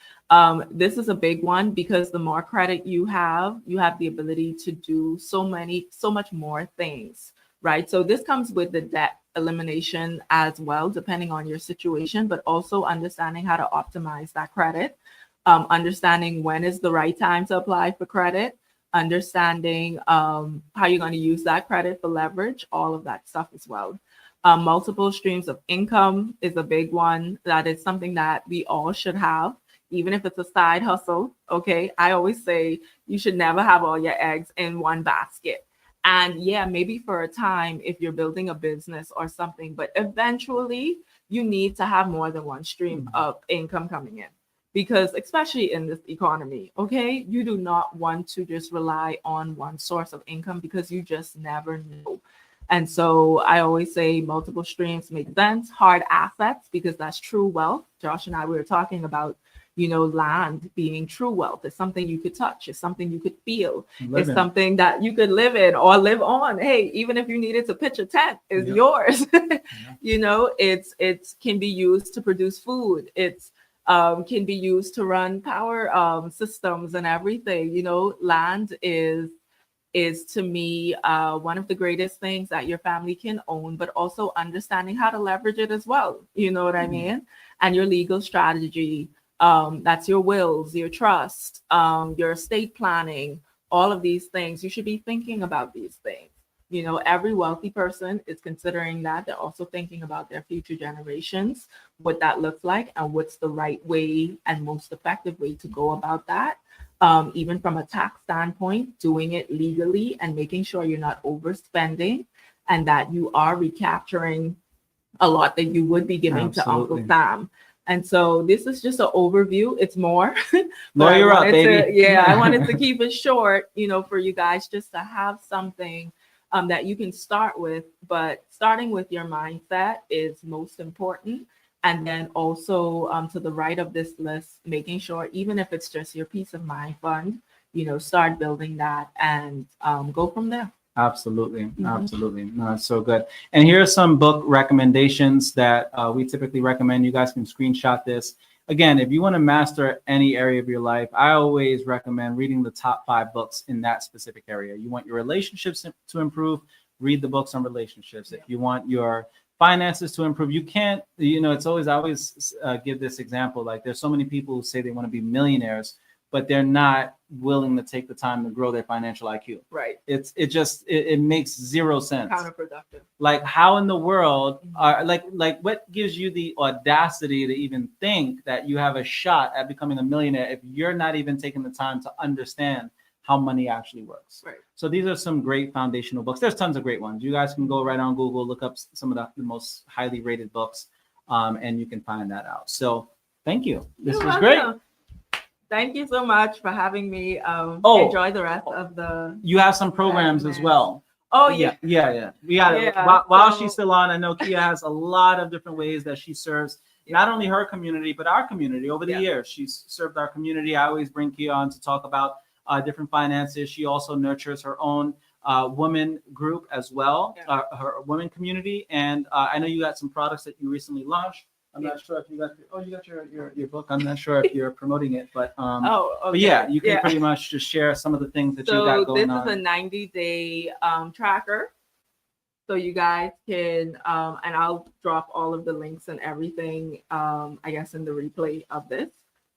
This is a big one because the more credit you have the ability to do so much more things, right? So this comes with the debt elimination as well, depending on your situation, but also understanding how to optimize that credit, understanding when is the right time to apply for credit, understanding how you're going to use that credit for leverage, all of that stuff as well. Multiple streams of income is a big one. That is something that we all should have, even if it's a side hustle. Okay. I always say you should never have all your eggs in one basket. And yeah, maybe for a time, if you're building a business or something, but eventually you need to have more than one stream of income coming in. Because especially in this economy, okay, you do not want to just rely on one source of income because you just never know. And so I always say multiple streams make sense. Hard assets, because that's true wealth. Josh and I, we were talking about, land being true wealth. It's something you could touch. It's something you could feel. It's something that you could live in or live on. Hey, even if you needed to pitch a tent, it's yours. It's can be used to produce food. It's can be used to run power systems and everything. Land is to me one of the greatest things that your family can own, but also understanding how to leverage it as well. You know what I mean? And your legal strategy, that's your wills, your trust, your estate planning, all of these things. You should be thinking about these things. Every wealthy person is considering that. They're also thinking about their future generations, what that looks like, and what's the right way and most effective way to go about that. Even from a tax standpoint, doing it legally and making sure you're not overspending and that you are recapturing a lot that you would be giving to Uncle Sam. And so this is just an overview. It's more. Lawyer up, baby. I wanted to keep it short, for you guys just to have something that you can start with. But starting with your mindset is most important. And then also to the right of this list, making sure, even if it's just your peace of mind fund, start building that and go from there. Absolutely. Absolutely. No, it's so good. And here are some book recommendations that we typically recommend. You guys can screenshot this. Again, if you want to master any area of your life, I always recommend reading the top 5 books in that specific area. You want your relationships to improve, read the books on relationships. If you want your finances to improve, you can't, I always give this example. Like there's so many people who say they want to be millionaires, but they're not willing to take the time to grow their financial IQ. Right. It makes zero sense. Counterproductive. Like how in the world are like what gives you the audacity to even think that you have a shot at becoming a millionaire if you're not even taking the time to understand how money actually works. Right. So these are some great foundational books. There's tons of great ones. You guys can go right on Google, look up some of the most highly rated books, and you can find that out. So thank you. This was great. Thank you so much for having me. Enjoy the rest of the. You have some programs as well. Oh yeah. We got it. While she's still on, I know Kia has a lot of different ways that she serves not only her community but our community. Over the years, she's served our community. I always bring Kia on to talk about different finances. She also nurtures her own women group as well, her women community. And I know you got some products that you recently launched. I'm not sure if you got your book. I'm not sure if you're promoting it, but but yeah, you can pretty much just share some of the things that you got going on. So this is a 90-day tracker. So you guys can, and I'll drop all of the links and everything, I guess, in the replay of this.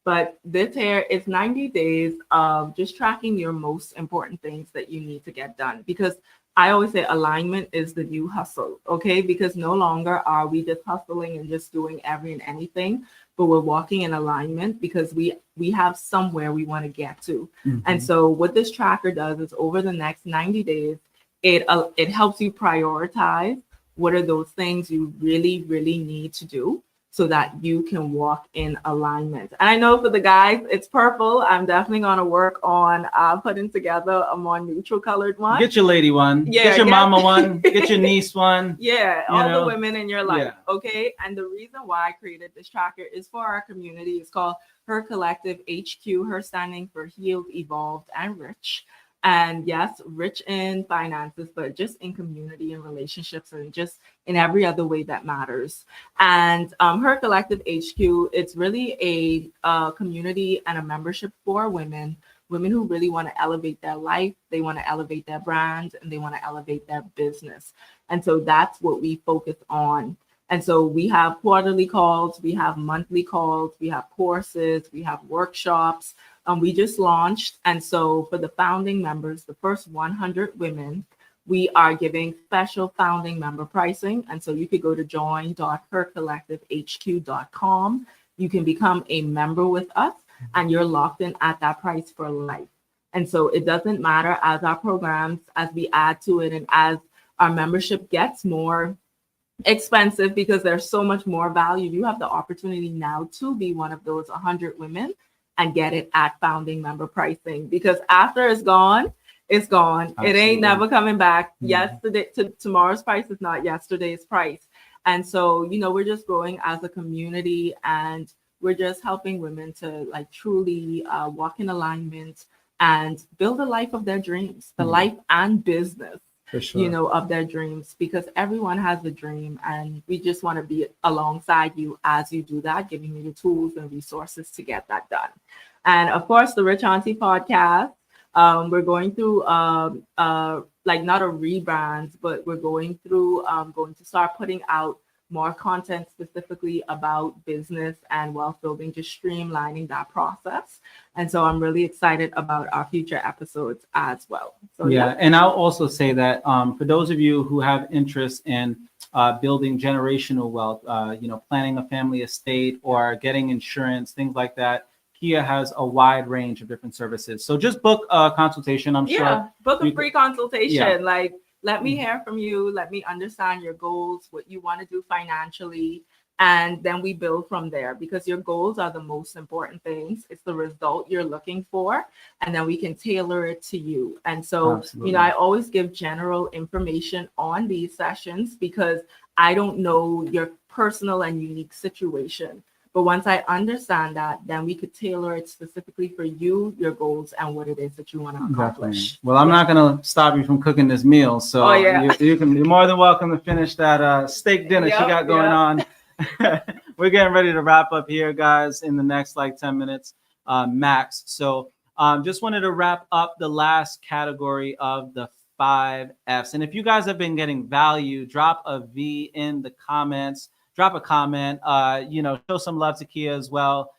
But this here is 90 days of just tracking your most important things that you need to get done. Because I always say alignment is the new hustle, okay? Because no longer are we just hustling and just doing every and anything, but we're walking in alignment because we have somewhere we want to get to. And so what this tracker does is over the next 90 days, it helps you prioritize what are those things you really, really need to do so that you can walk in alignment. And I know for the guys, it's purple. I'm definitely going to work on putting together a more neutral colored one. Get your lady one. Yeah, get your mama one. Get your niece one. Yeah, all the women in your life. Yeah. Okay. And the reason why I created this tracker is for our community. It's called Her Collective HQ, her standing for Healed, Evolved, and Rich. And yes, rich in finances, but just in community and relationships and just in every other way that matters. And Her Collective HQ, it's really a community and a membership for women who really want to elevate their life, they want to elevate their brand, and they want to elevate their business. And so that's what we focus on. And so we have quarterly calls, we have monthly calls, we have courses, we have workshops. We just launched. And so for the founding members, the first 100 women, we are giving special founding member pricing. And so you could go to join.hercollectivehq.com. You can become a member with us, and you're locked in at that price for life. And so it doesn't matter as our programs, as we add to it, and as our membership gets more expensive because there's so much more value, you have the opportunity now to be one of those 100 women and get it at founding member pricing, because after it's gone, it's gone. Absolutely. It ain't never coming back. Mm-hmm. Yesterday to tomorrow's price is not yesterday's price. And so, we're just growing as a community, and we're just helping women to truly walk in alignment and build a life of their dreams, the life and business, for sure, of their dreams, because everyone has a dream, and we just want to be alongside you as you do that, giving you the tools and resources to get that done. And of course, the Rich Auntie podcast, we're going through not a rebrand, but we're going to start putting out more content specifically about business and wealth building, just streamlining that process. And so I'm really excited about our future episodes as well. So yeah. And I'll also say that for those of you who have interest in building generational wealth, planning a family estate or getting insurance, things like that, Kia has a wide range of different services. So just book a consultation. I'm sure. Book a free consultation. Yeah. Let me hear from you. Let me understand your goals, what you want to do financially. And then we build from there, because your goals are the most important things. It's the result you're looking for. And then we can tailor it to you. And so, absolutely, I always give general information on these sessions because I don't know your personal and unique situation. But once I understand that, then we could tailor it specifically for you, your goals, and what it is that you want to accomplish. Definitely. Well, I'm not going to stop you from cooking this meal. So you're more than welcome to finish that steak dinner she got going on. We're getting ready to wrap up here, guys, in the next 10 minutes max. So just wanted to wrap up the last category of the 5 Fs. And if you guys have been getting value, drop a V in the comments. Drop a comment, show some love to Kia as well.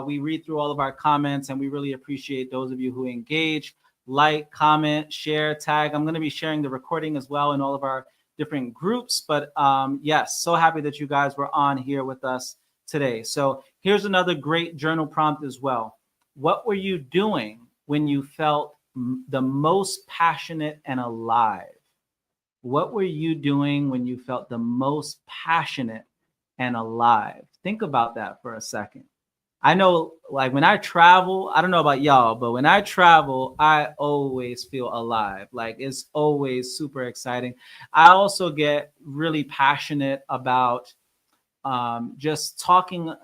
We read through all of our comments, and we really appreciate those of you who engage, like, comment, share, tag. I'm going to be sharing the recording as well in all of our different groups. But yes, so happy that you guys were on here with us today. So here's another great journal prompt as well. What were you doing when you felt the most passionate and alive? What were you doing when you felt the most passionate and alive? Think about that for a second. I know, when I travel, I don't know about y'all, but when I travel, I always feel alive. It's always super exciting. I also get really passionate about just talking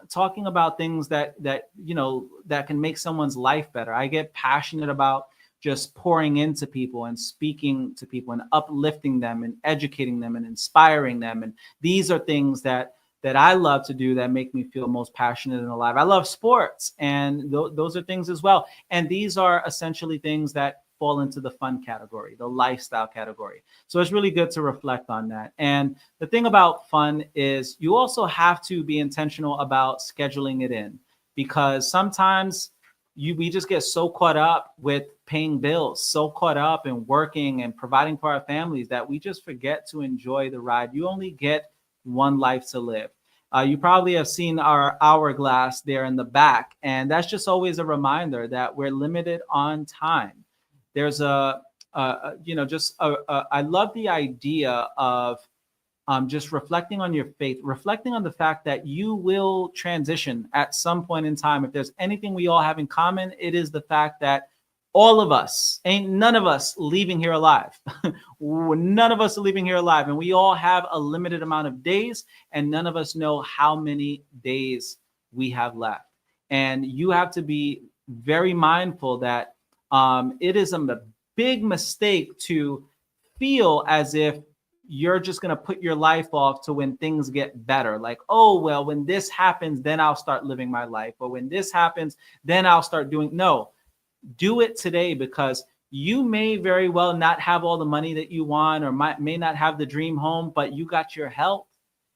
about things that can make someone's life better. I get passionate about just pouring into people and speaking to people and uplifting them and educating them and inspiring them. And these are things that I love to do that make me feel most passionate and alive. I love sports, and those are things as well. And these are essentially things that fall into the fun category, the lifestyle category. So it's really good to reflect on that. And the thing about fun is you also have to be intentional about scheduling it in, because sometimes we just get so caught up with paying bills, so caught up in working and providing for our families that we just forget to enjoy the ride. You only get one life to live. You probably have seen our hourglass there in the back, and that's just always a reminder that we're limited on time. There's I love the idea of just reflecting on your faith, reflecting on the fact that you will transition at some point in time. If there's anything we all have in common, it is the fact that all of us, ain't none of us leaving here alive. None of us are leaving here alive. And we all have a limited amount of days, and none of us know how many days we have left. And you have to be very mindful that it is a big mistake to feel as if you're just going to put your life off to when things get better. Like, oh, well, when this happens, then I'll start living my life. Or when this happens, then I'll start doing. No, do it today, because you may very well not have all the money that you want, or may not have the dream home, but you got your health.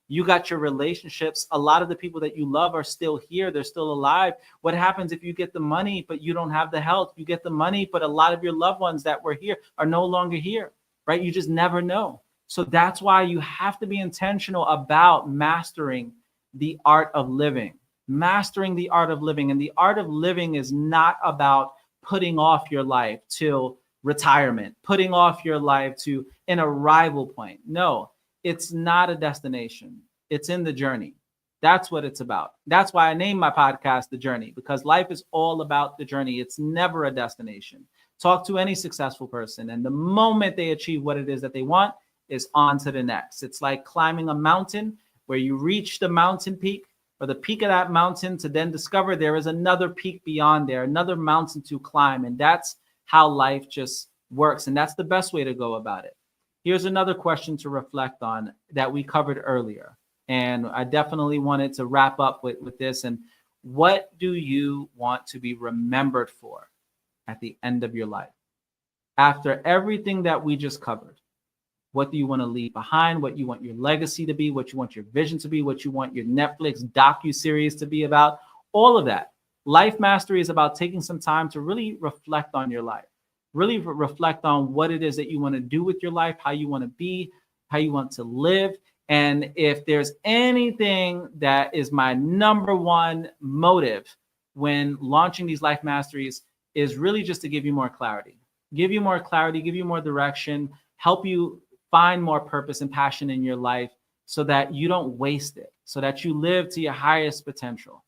You got your relationships. A lot of the people that you love are still here. They're still alive. What happens if you get the money, but you don't have the health? You get the money, but a lot of your loved ones that were here are no longer here, right? You just never know. So that's why you have to be intentional about mastering the art of living, mastering the art of living. And the art of living is not about putting off your life till retirement, putting off your life to an arrival point. No, it's not a destination. It's in the journey. That's what it's about. That's why I named my podcast The Journey, because life is all about the journey. It's never a destination. Talk to any successful person, and the moment they achieve what it is that they want, is on to the next. It's like climbing a mountain where you reach the mountain peak, or the peak of that mountain, to then discover there is another peak beyond there, another mountain to climb. And that's how life just works. And that's the best way to go about it. Here's another question to reflect on that we covered earlier. And I definitely wanted to wrap up with this. And what do you want to be remembered for at the end of your life? After everything that we just covered, what do you want to leave behind? What you want your legacy to be? What you want your vision to be? What you want your Netflix docuseries to be about? All of that. Life mastery is about taking some time to really reflect on your life. Really reflect on what it is that you want to do with your life, how you want to be, how you want to live. And if there's anything that is my number one motive when launching these life masteries, is really just to give you more clarity, give you more direction, help you find more purpose and passion in your life, so that you don't waste it, so that you live to your highest potential.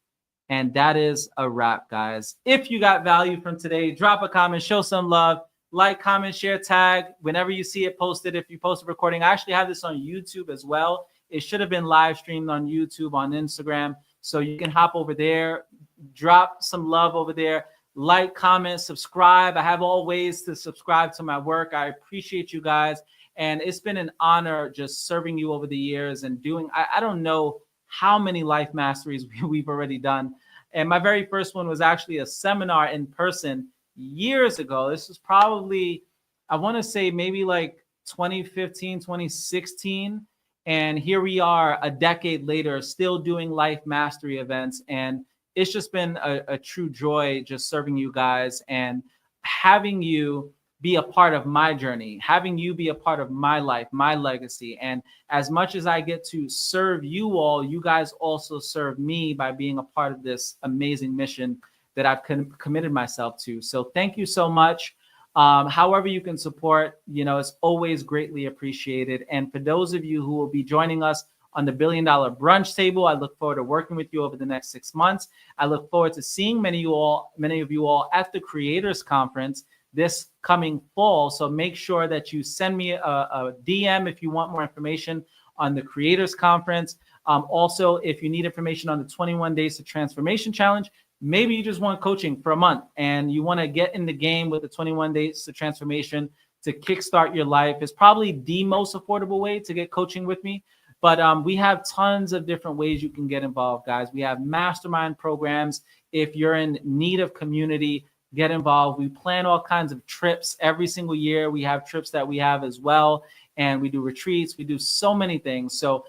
And that is a wrap, guys. If you got value from today, drop a comment, show some love, like, comment, share, tag whenever you see it posted. If you post a recording, I actually have this on YouTube as well. It should have been live streamed on YouTube, on Instagram. So you can hop over there, drop some love over there, like, comment, subscribe. I have all ways to subscribe to my work. I appreciate you guys. And it's been an honor just serving you over the years and doing, I don't know how many life masteries we've already done. And my very first one was actually a seminar in person years ago. This was probably, I want to say maybe like 2015, 2016. And here we are a decade later, still doing life mastery events. And it's just been a true joy just serving you guys and having you be a part of my journey, having you be a part of my life, my legacy. And as much as I get to serve you all, you guys also serve me by being a part of this amazing mission that I've committed myself to. So thank you so much. However you can support, it's always greatly appreciated. And for those of you who will be joining us on the $1 Billion Brunch Table, I look forward to working with you over the next 6 months. I look forward to seeing many of you all at the Creators Conference this coming fall. So make sure that you send me a DM if you want more information on the Creators Conference. Also, if you need information on the 21 Days to Transformation Challenge, maybe you just want coaching for a month and you want to get in the game with the 21 Days to Transformation to kickstart your life. It's probably the most affordable way to get coaching with me. But we have tons of different ways you can get involved, guys. We have mastermind programs. If you're in need of community, get involved. We plan all kinds of trips every single year. We have trips that we have as well. And we do retreats. We do so many things. So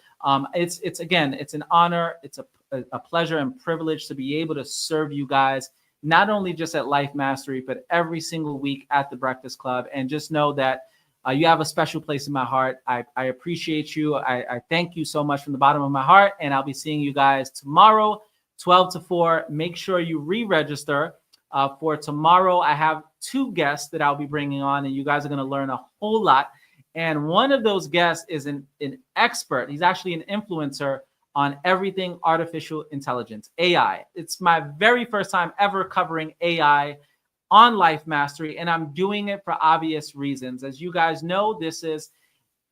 it's an honor. It's a pleasure and privilege to be able to serve you guys, not only just at Life Mastery, but every single week at the Breakfast Club. And just know that you have a special place in my heart. I appreciate you. I thank you so much from the bottom of my heart. And I'll be seeing you guys tomorrow, 12 to 4. Make sure you re-register. For tomorrow, I have 2 guests that I'll be bringing on, and you guys are going to learn a whole lot. And one of those guests is an expert. He's actually an influencer on everything artificial intelligence, AI. It's my very first time ever covering AI on Life Mastery, and I'm doing it for obvious reasons. As you guys know, this is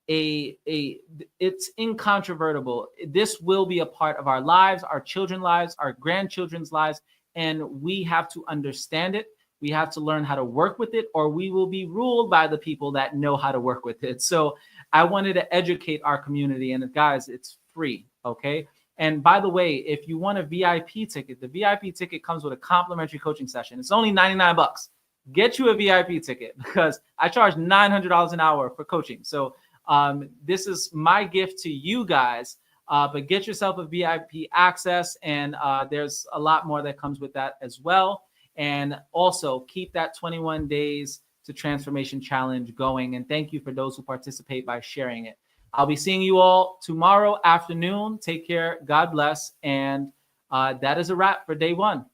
it's incontrovertible. This will be a part of our lives, our children's lives, our grandchildren's lives, and we have to understand it. We have to learn how to work with it, or we will be ruled by the people that know how to work with it. So I wanted to educate our community, and guys, it's free, okay? And by the way, if you want a VIP ticket, the VIP ticket comes with a complimentary coaching session. It's only $99. Get you a VIP ticket because I charge $900 an hour for coaching. So this is my gift to you guys, but get yourself a VIP access, and there's a lot more that comes with that as well. And also keep that 21 days to transformation challenge going. And thank you for those who participate by sharing it. I'll be seeing you all tomorrow afternoon. Take care. God bless. And that is a wrap for day one.